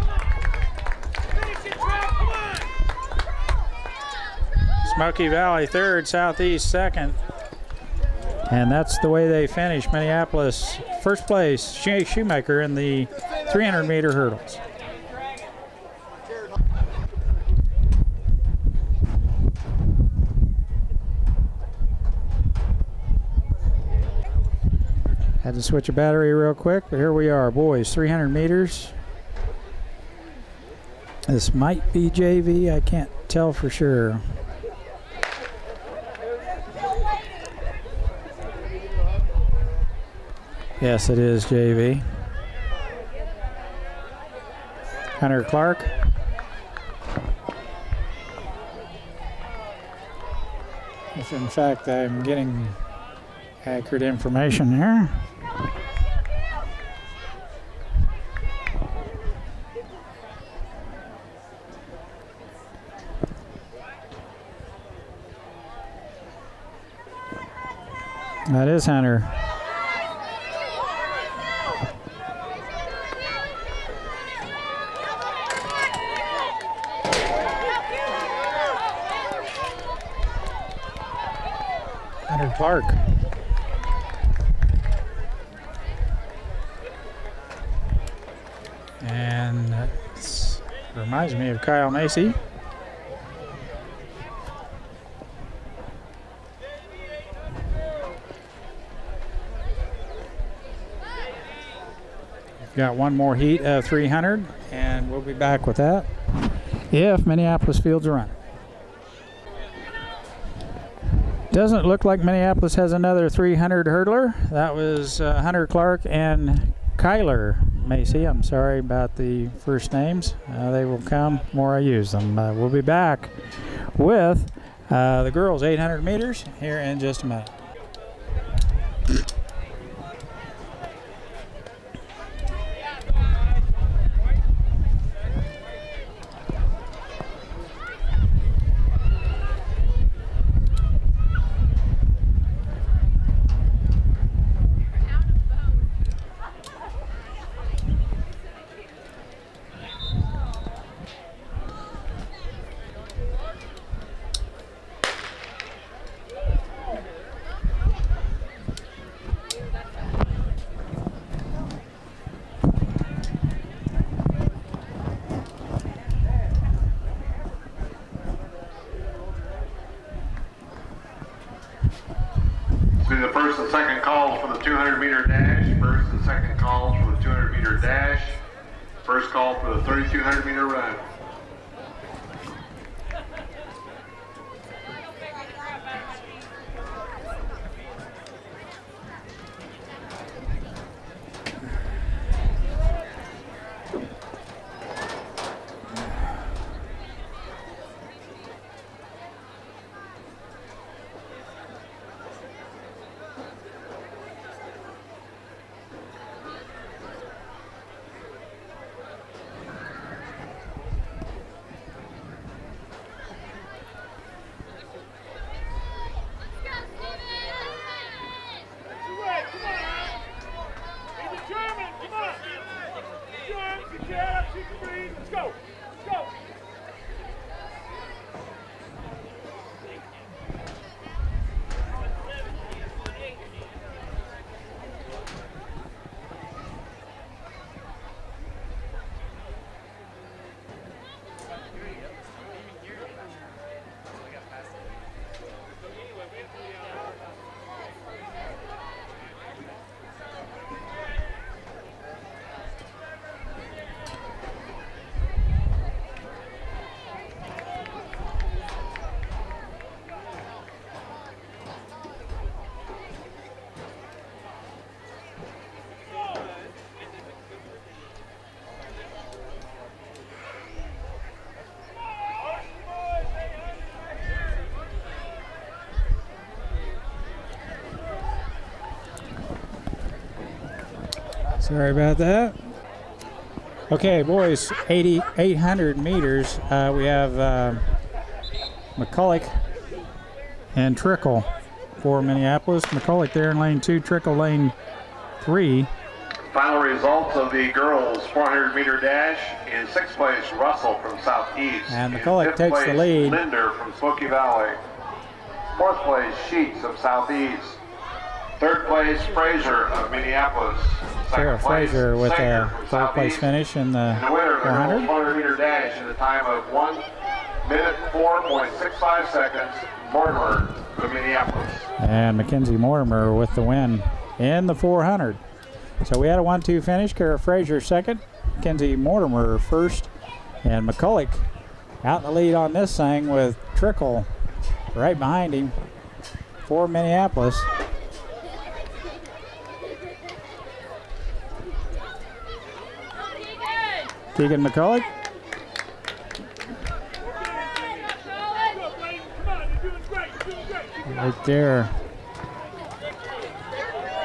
Smoky Valley third, Southeast second. And that's the way they finish. Minneapolis first place. Shay Shoemaker in the 300 meter hurdles. Had to switch a battery real quick, but here we are, boys. 300 meters. This might be JV, I can't tell for sure. Yes, it is JV. Hunter Clark. If in fact I'm getting accurate information here. That is Hunter. Hunter Clark. And that reminds me of Kyle Macy. Got one more heat of 300, and we'll be back with that if Minneapolis fields are running. Doesn't look like Minneapolis has another 300 hurdler. That was Hunter Clark and Kyler Macy. I'm sorry about the first names. They will come more I use them. We'll be back with the girls 800 meters here in just a minute. The first and second calls for the 200-meter dash. First and second calls for the 200-meter dash. First call for the 3,200-meter run. Let's go. Let's go. Sorry about that. Okay, boys, 800 meters. We have McCulloch and Trickle for Minneapolis. McCulloch there in lane 2, Trickle lane 3. Final results of the girls 400-meter dash. In 6th place, Russell from Southeast. And In McCulloch 5th takes place, the lead. Linder from Smoky Valley. 4th place, Sheets of Southeast. 3rd place, Fraser of Minneapolis. Sarah Fraser with a 3rd place finish in the And the winner of the 400. girls 400-meter dash in the time of 1 minute 4.65 seconds, Mortimer of Minneapolis. And Mackenzie Mortimer with the win in the 400. So we had a 1-2 finish. Kara Fraser second, Mackenzie Mortimer first, and McCulloch out in the lead on this thing with Trickle right behind him for Minneapolis. Keegan McCulloch. Right there.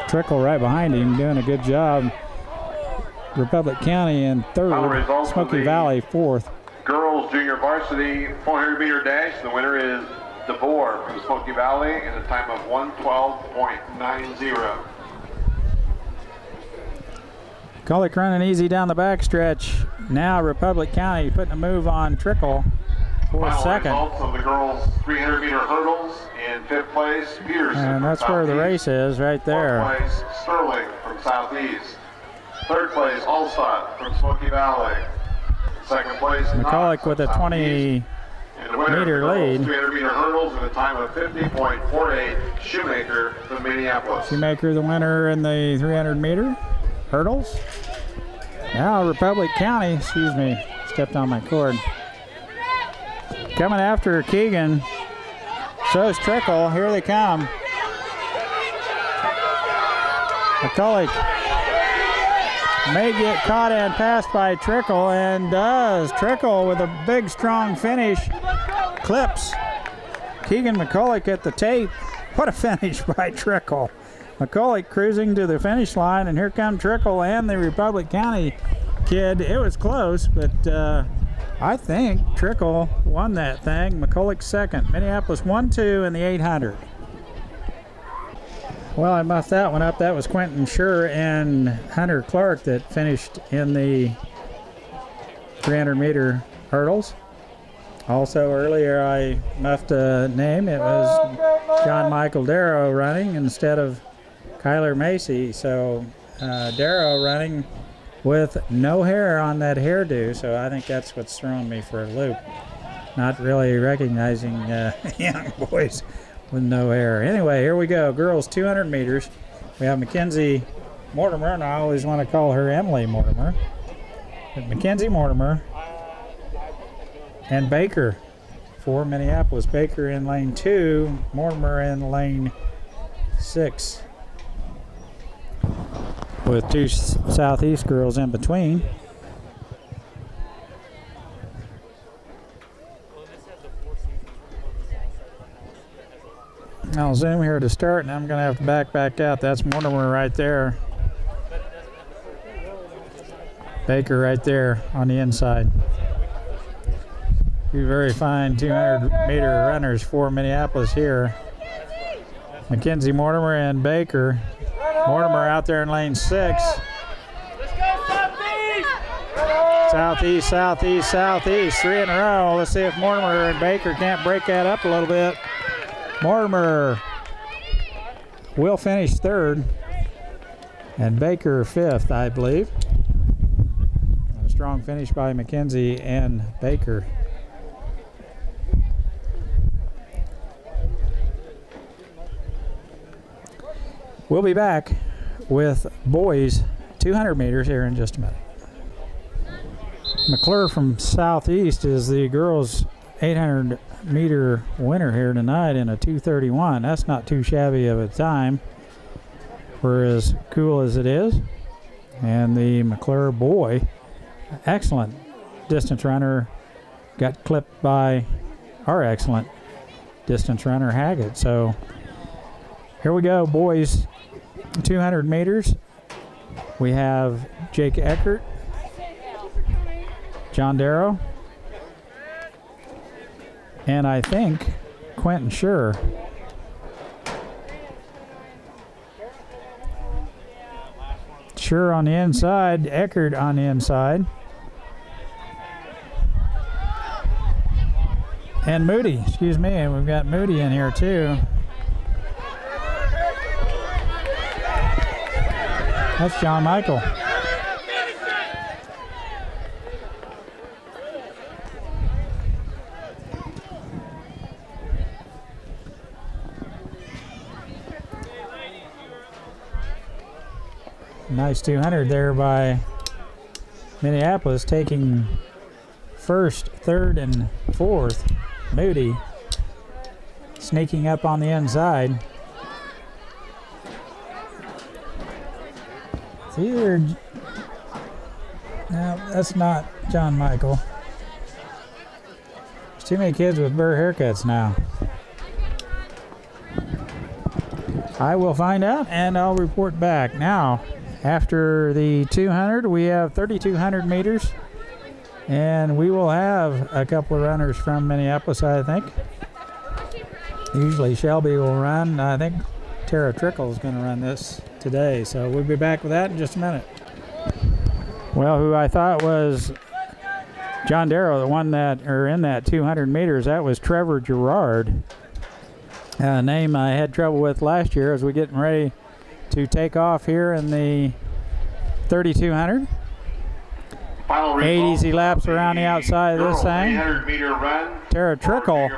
Trickle right behind him, doing a good job. Republic County in third, Smoky Valley fourth. Girls Junior Varsity 400-meter dash. The winner is DeBoer from Smoky Valley in a time of 1:12.90. McCulloch running easy down the backstretch. Now Republic County putting a move on Trickle for second. Results of the girls 300-meter hurdles in fifth place, Peterson. And that's where the race is, right there. Fourth place, Sterling from Southeast. Third place, Allstott from Smoky Valley. Second place, McCulloch with a 20-meter lead. 300-meter hurdles in a time of 50.48. Shoemaker from Minneapolis. Shoemaker the winner in the 300-meter hurdles. Now Republic County, excuse me, stepped on my cord. Coming after Keegan. So's Trickle. Here they come. McCulloch may get caught and passed by Trickle, and does. Trickle with a big, strong finish. Clips Keegan McCulloch at the tape. What a finish by Trickle. McCulloch cruising to the finish line, and here come Trickle and the Republic County kid. It was close, but I think Trickle won that thing. McCulloch second. Minneapolis 1-2 in the 800. Well, I muffed that one up. That was Quentin Schur and Hunter Clark that finished in the 300-meter hurdles. Also earlier I muffed a name. It was John Michael Darrow running instead of Kyler Macy. So Darrow running with no hair on that hairdo. So I think that's what's throwing me for a loop. Not really recognizing young boys with no hair. Anyway, here we go. Girls 200 meters. We have Mackenzie Mortimer, and I always want to call her Emily Mortimer. But Mackenzie Mortimer and Baker for Minneapolis. Baker in lane 2, Mortimer in lane 6. With two Southeast girls in between. I'll zoom here to start, and I'm going to have to back out. That's Mortimer right there. Baker right there on the inside. Two very fine 200-meter runners for Minneapolis here. Mackenzie Mortimer and Baker. Mortimer out there in lane 6. Let's go Southeast! Southeast, Southeast, Southeast. 3 in a row. Let's see if Mortimer and Baker can't break that up a little bit. Mortimer will finish 3rd, and Baker 5th, I believe. A strong finish by Mackenzie and Baker. We'll be back with boys 200 meters here in just a minute. McClure from Southeast is the girls 800-meter winner here tonight in a 2:31. That's not too shabby of a time for as cool as it is. And the McClure boy, excellent distance runner, got clipped by our excellent distance runner, Haggett. So here we go, boys 200 meters. We have Jake Eckert, John Darrow, and I think Quentin Schur. Schur on the inside, Eckert on the inside. And Moody, excuse me, and we've got Moody in here too. That's John Michael. Nice 200 there by Minneapolis, taking 1st, 3rd, and 4th. Moody sneaking up on the inside. It's either No, that's not John Michael. There's too many kids with burr haircuts now. I will find out and I'll report back. Now, after the 200, we have 3,200 meters. And we will have a couple of runners from Minneapolis, I think. Usually Shelby will run. I think Tara Trickle is going to run this today. So we'll be back with that in just a minute. Well, who I thought was John Darrow, the one that, or in that 200 meters, that was Trevor Gerard. A name I had trouble with last year as we're getting ready to take off here in the 3,200. 8 easy laps around the outside of this thing. Tara Trickle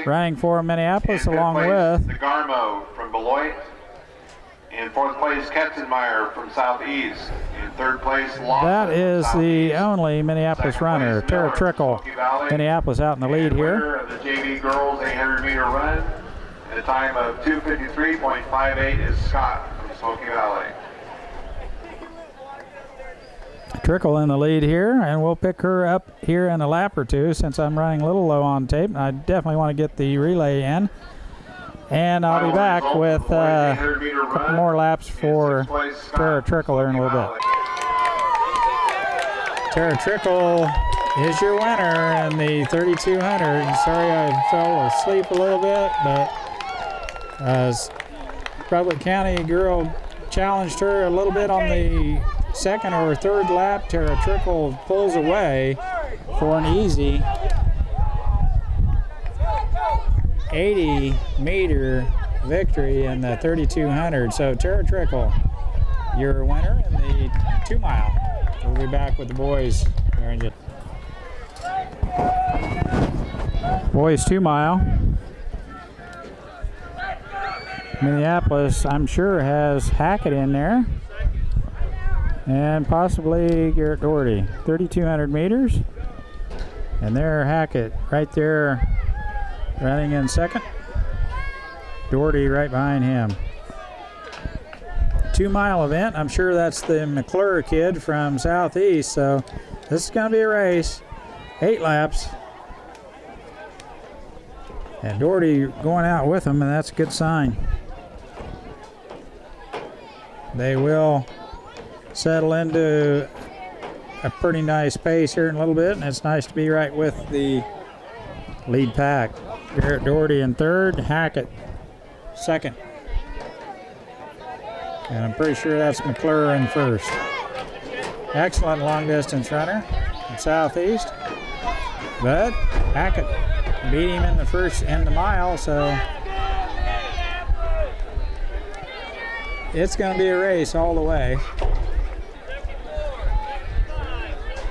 running for Minneapolis along with the Garmo from Beloit. In fourth place, Katzenmeyer from Southeast. In third place, Lawson. That is the only Minneapolis runner. Tara Trickle, Minneapolis out in the lead here. Winner of the JV girls 800 meter run at a time of 2:53.58 is Scott from Smoky Valley. Trickle in the lead here, and we'll pick her up here in a lap or two since I'm running a little low on tape. I definitely want to get the relay in. And I'll be back with a couple more laps for Tara Trickle here in a little bit. Tara Trickle is your winner in the 3,200. Sorry I fell asleep a little bit, but as Republic County girl challenged her a little bit on the second or third lap, Tara Trickle pulls away for an easy 80-meter victory in the 3,200. So Tara Trickle, your winner in the 2 mile. We'll be back with the boys. Boys 2 mile. Minneapolis, I'm sure, has Hackett in there. And possibly Garrett Doherty. 3,200 meters. And there Hackett right there running in second. Doherty right behind him. 2 mile event. I'm sure that's the McClure kid from Southeast. So this is going to be a race. 8 laps. And Doherty going out with him, and that's a good sign. They will settle into a pretty nice pace here in a little bit, and it's nice to be right with the lead pack. Garrett Doherty in third, Hackett second. And I'm pretty sure that's McClure in first. Excellent long distance runner in Southeast. But Hackett beat him in the first in the mile, so it's going to be a race all the way.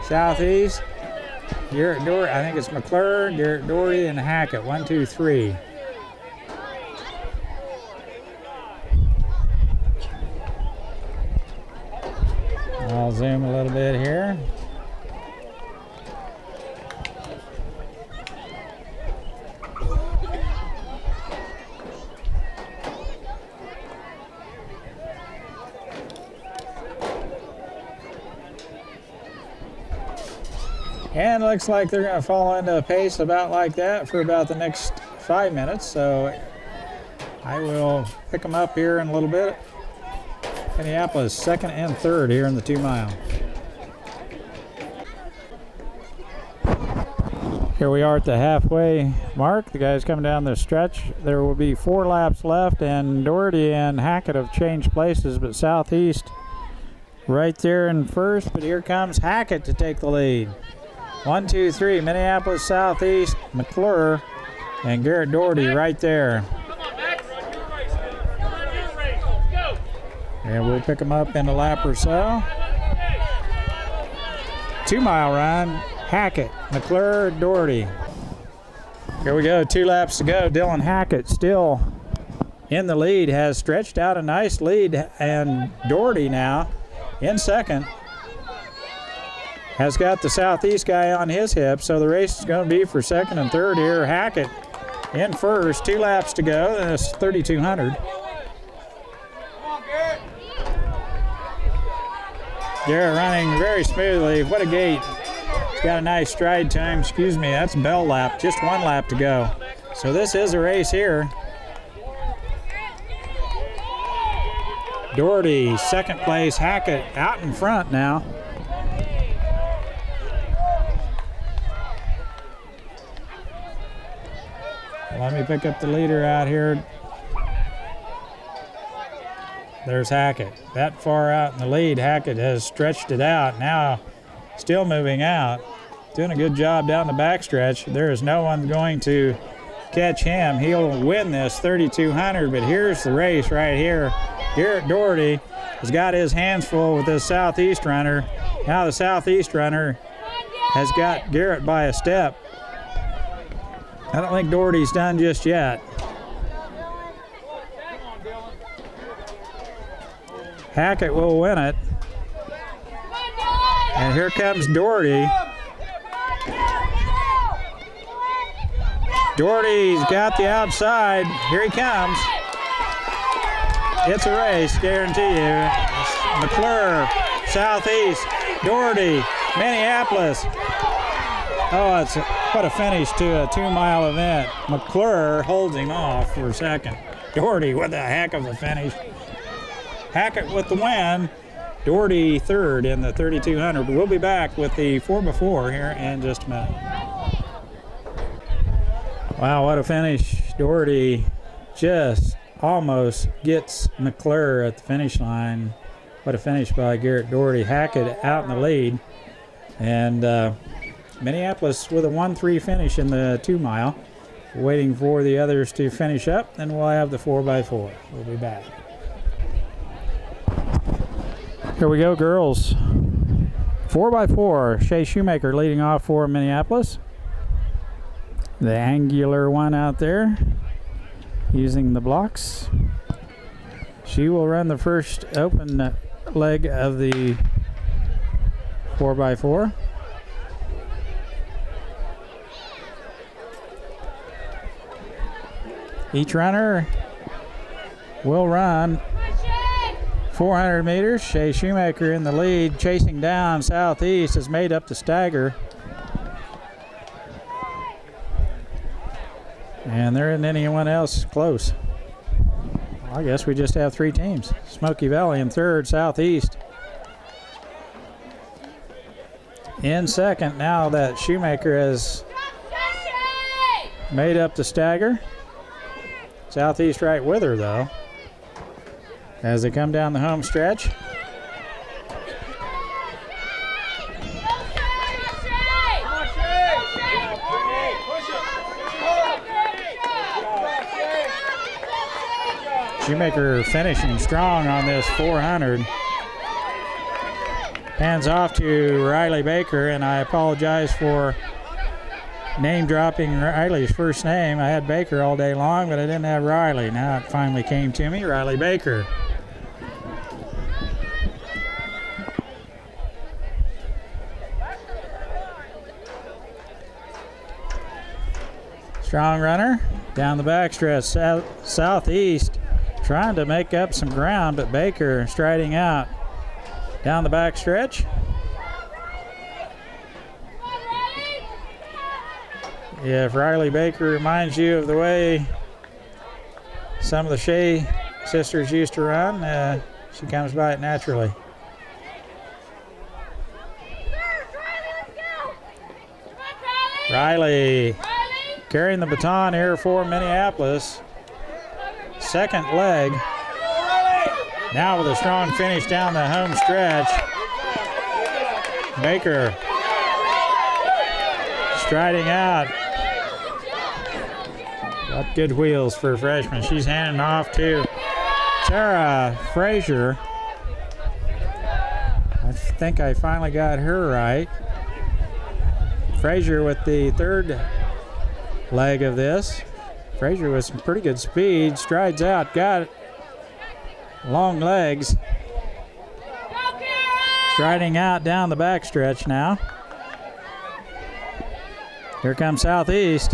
Southeast, Garrett Doherty, I think it's McClure, Garrett Doherty, and Hackett. 1, 2, 3. I'll zoom a little bit here. And it looks like they're going to fall into a pace about like that for about the next 5 minutes. So I will pick them up here in a little bit. Minneapolis second and third here in the 2 mile. Here we are at the halfway mark. The guys coming down the stretch. There will be 4 laps left, and Doherty and Hackett have changed places, but Southeast right there in first. But here comes Hackett to take the lead. 1, 2, 3, Minneapolis, Southeast, McClure, and Garrett Doherty right there. And we'll pick them up in a lap or so. 2 mile run, Hackett, McClure, Doherty. Here we go, 2 laps to go. Dylan Hackett still in the lead, has stretched out a nice lead, and Doherty now in second. Has got the Southeast guy on his hip, so the race is going to be for second and third here. Hackett in first, 2 laps to go, and it's 3,200. Garrett running very smoothly. What a gait. He's got a nice stride time. Excuse me, that's bell lap. Just one lap to go. So this is a race here. Doherty, second place. Hackett out in front now. Let me pick up the leader out here. There's Hackett. That far out in the lead, Hackett has stretched it out. Now still moving out. Doing a good job down the backstretch. There is no one going to catch him. He'll win this 3,200, but here's the race right here. Garrett Doherty has got his hands full with this Southeast runner. Now the Southeast runner has got Garrett by a step. I don't think Doherty's done just yet. Hackett will win it. And here comes Doherty. Doherty's got the outside. Here he comes. It's a race, guarantee you. McClure, Southeast, Doherty, Minneapolis. Oh, what a finish to a 2-mile event. McClure holds him off for a second. Doherty with a heck of a finish. Hackett with the win. Doherty third in the 3,200. We'll be back with the 4x4 here in just a minute. Wow, what a finish. Doherty just almost gets McClure at the finish line. What a finish by Garrett Doherty. Hackett out in the lead. And Minneapolis with a 1-3 finish in the 2-mile. Waiting for the others to finish up, then we'll have the 4x4. We'll be back. Here we go, girls. 4x4. Shea Shoemaker leading off for Minneapolis. The angular one out there using the blocks. She will run the first open leg of the 4x4. Each runner will run 400 meters. Shea Shoemaker in the lead, chasing down Southeast, has made up the stagger. And there isn't anyone else close. I guess we just have 3 teams. Smoky Valley in third, Southeast in second. Now that Shoemaker has made up the stagger. Southeast right with her, though, as they come down the home stretch. Shoemaker finishing strong on this 400. Hands off to Riley Baker, and I apologize for name dropping Riley's first name. I had Baker all day long, but I didn't have Riley. Now it finally came to me. Riley Baker. Strong runner down the backstretch. Southeast trying to make up some ground, but Baker striding out down the backstretch. Yeah, if Riley Baker reminds you of the way some of the Shea sisters used to run, she comes by it naturally. Riley carrying the baton here for Minneapolis. Second leg. Now with a strong finish down the home stretch. Baker striding out. Got good wheels for a freshman. She's handing off to Sarah Frazier. I think I finally got her right. Frazier with the third leg of this. Frazier with some pretty good speed. Strides out. Got it. Long legs. Striding out down the backstretch now. Here comes Southeast.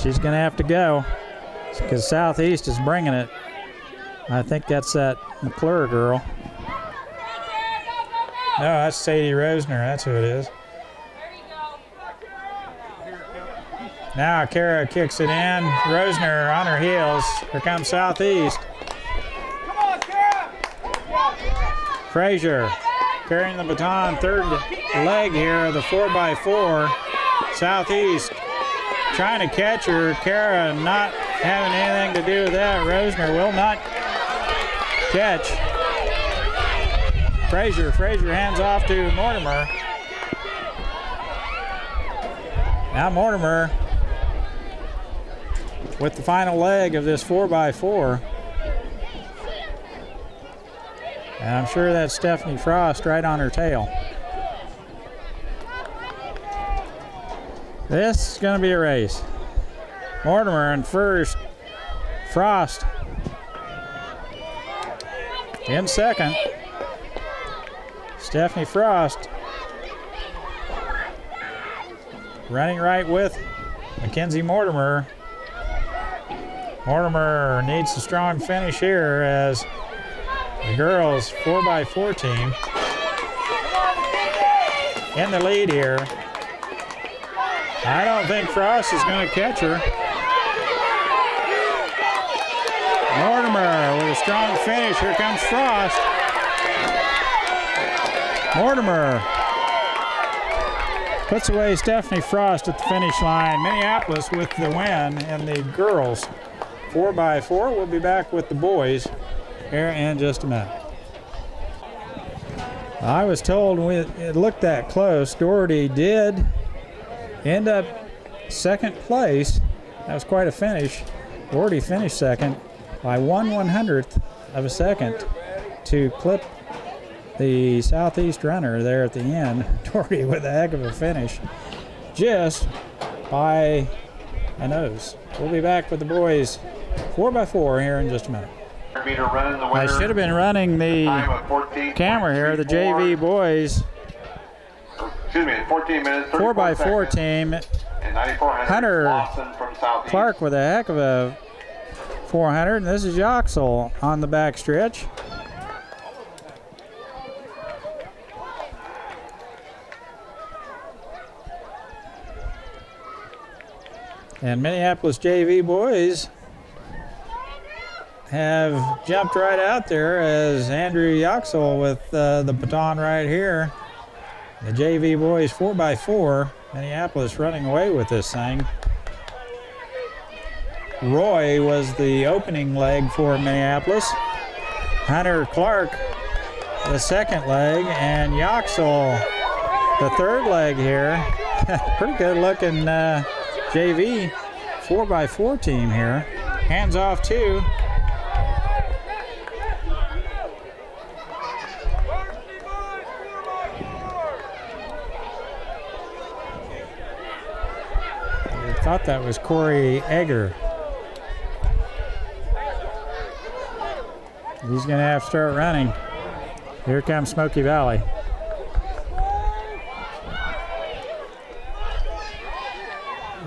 She's going to have to go because Southeast is bringing it. I think that's that McClure girl. No, that's Sadie Rosner. That's who it is. Now Kara kicks it in. Rosner on her heels. Here comes Southeast. Frazier carrying the baton, third leg here of the 4x4. Southeast trying to catch her. Kara not having anything to do with that. Rosner will not catch. Frazier hands off to Mortimer. Now Mortimer with the final leg of this 4x4. And I'm sure that's Stephanie Frost right on her tail. This is going to be a race. Mortimer in first. Frost in second. Stephanie Frost running right with Mackenzie Mortimer. Mortimer needs a strong finish here as the girls 4x4 team in the lead here. I don't think Frost is going to catch her. Mortimer with a strong finish. Here comes Frost. Mortimer puts away Stephanie Frost at the finish line. Minneapolis with the win in the girls 4x4. We'll be back with the boys here in just a minute. I was told it looked that close. Doherty did end up second place. That was quite a finish. Doherty finished second by 1/100th of a second to clip the Southeast runner there at the end. Doherty with a heck of a finish just by a nose. We'll be back with the boys 4x4 here in just a minute. I should have been running the camera here. The JV boys 14 minutes, 4x4 team. Hunter Clark with a heck of a 400, and this is Yoxel on the back stretch. And Minneapolis JV boys have jumped right out there as Andrew Yoxel with the baton right here. The JV boys 4x4. Minneapolis running away with this thing. Roy was the opening leg for Minneapolis. Hunter Clark the second leg, and Yoxel the third leg here. Pretty good looking JV 4x4 team here. Hands off two. I thought that was Corey Egger. He's going to have to start running. Here comes Smoky Valley.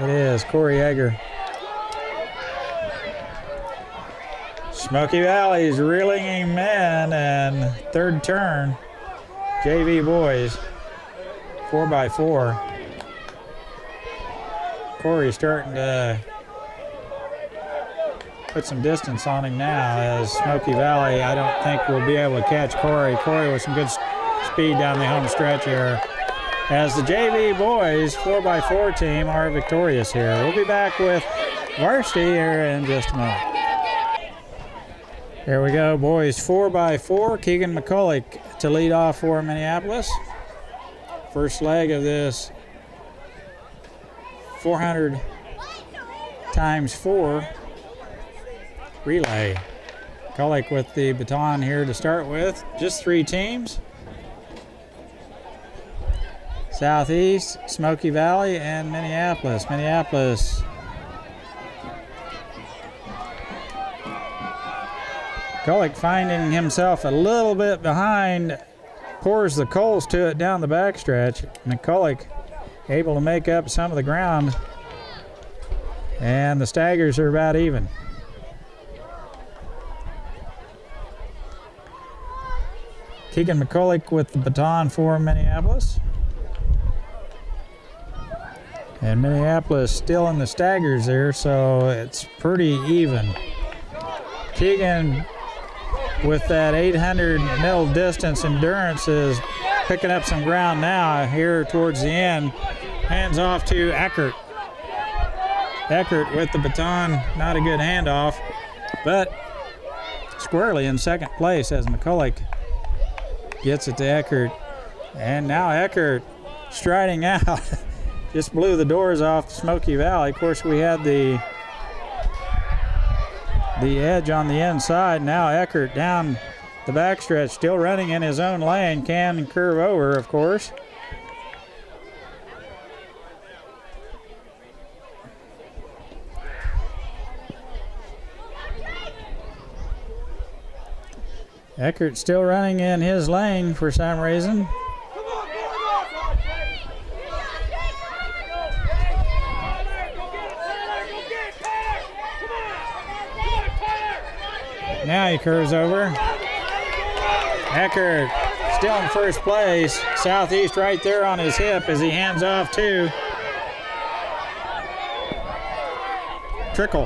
It is Corey Egger. Smoky Valley's reeling him in, and third turn. JV boys 4x4. Corey's starting to put some distance on him now as Smoky Valley, I don't think will be able to catch Corey. Corey with some good speed down the home stretch here as the JV boys 4x4 team are victorious here. We'll be back with varsity here in just a minute. Here we go, boys 4x4. Keegan McCulloch to lead off for Minneapolis. First leg of this 400 times 4 relay. McCulloch with the baton here to start with. Just 3 teams. Southeast, Smoky Valley, and Minneapolis. Minneapolis McCulloch finding himself a little bit behind, pours the coals to it down the backstretch. McCulloch able to make up some of the ground, and the staggers are about even. Keegan McCulloch with the baton for Minneapolis. And Minneapolis still in the staggers there, so it's pretty even. Keegan, with that 800 middle distance endurance, is picking up some ground now here towards the end. Hands off to Eckert. Eckert with the baton, not a good handoff, but squarely in second place as McCulloch gets it to Eckert. And now Eckert striding out. Just blew the doors off Smoky Valley. Of course, we had the edge on the inside. Now Eckert down the backstretch, still running in his own lane, can curve over, of course. Eckert still running in his lane for some reason. Now he curves over. Eckert still in first place. Southeast right there on his hip as he hands off to Trickle.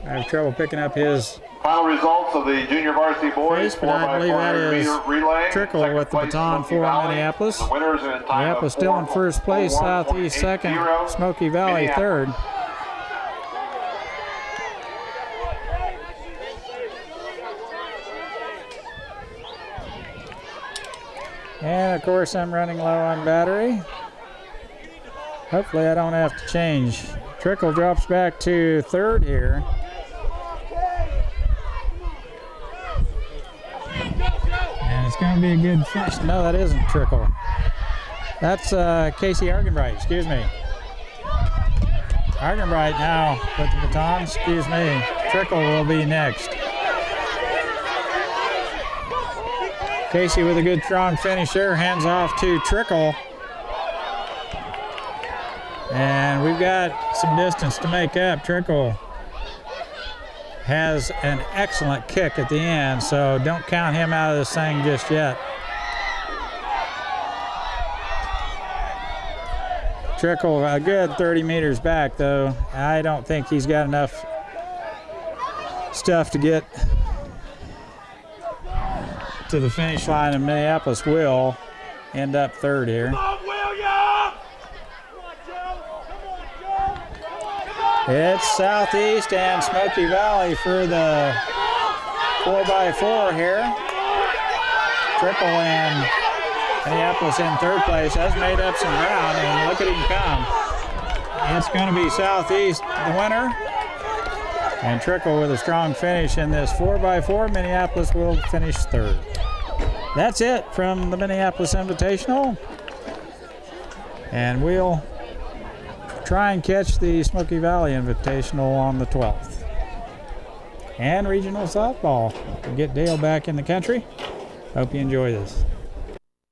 I have trouble picking up his Final results of the junior varsity boys but I believe that is relay. Trickle Second with the place, baton Smoky for Valley. Minneapolis. The winners in a time Minneapolis of still in first place, Southeast second, Smoky Valley third. And of course I'm running low on battery. Hopefully I don't have to change. Trickle drops back to third here. And it's going to be a good finish. No, that isn't Trickle. That's Casey Argenbright, excuse me. Argenbright now with the baton, excuse me. Trickle will be next. Casey with a good strong finish there, hands off to Trickle. And we've got some distance to make up. Trickle has an excellent kick at the end, so don't count him out of this thing just yet. Trickle a good 30 meters back, though. I don't think he's got enough stuff to get to the finish line, and Minneapolis will end up third here. It's Southeast and Smoky Valley for the 4x4 here. Trickle and Minneapolis in third place has made up some ground, and look at him come. It's going to be Southeast the winner, and Trickle with a strong finish in this 4x4. Minneapolis will finish third. That's it from the Minneapolis Invitational, and we'll try and catch the Smoky Valley Invitational on the 12th. And regional softball. We'll get Dale back in the country. Hope you enjoy this.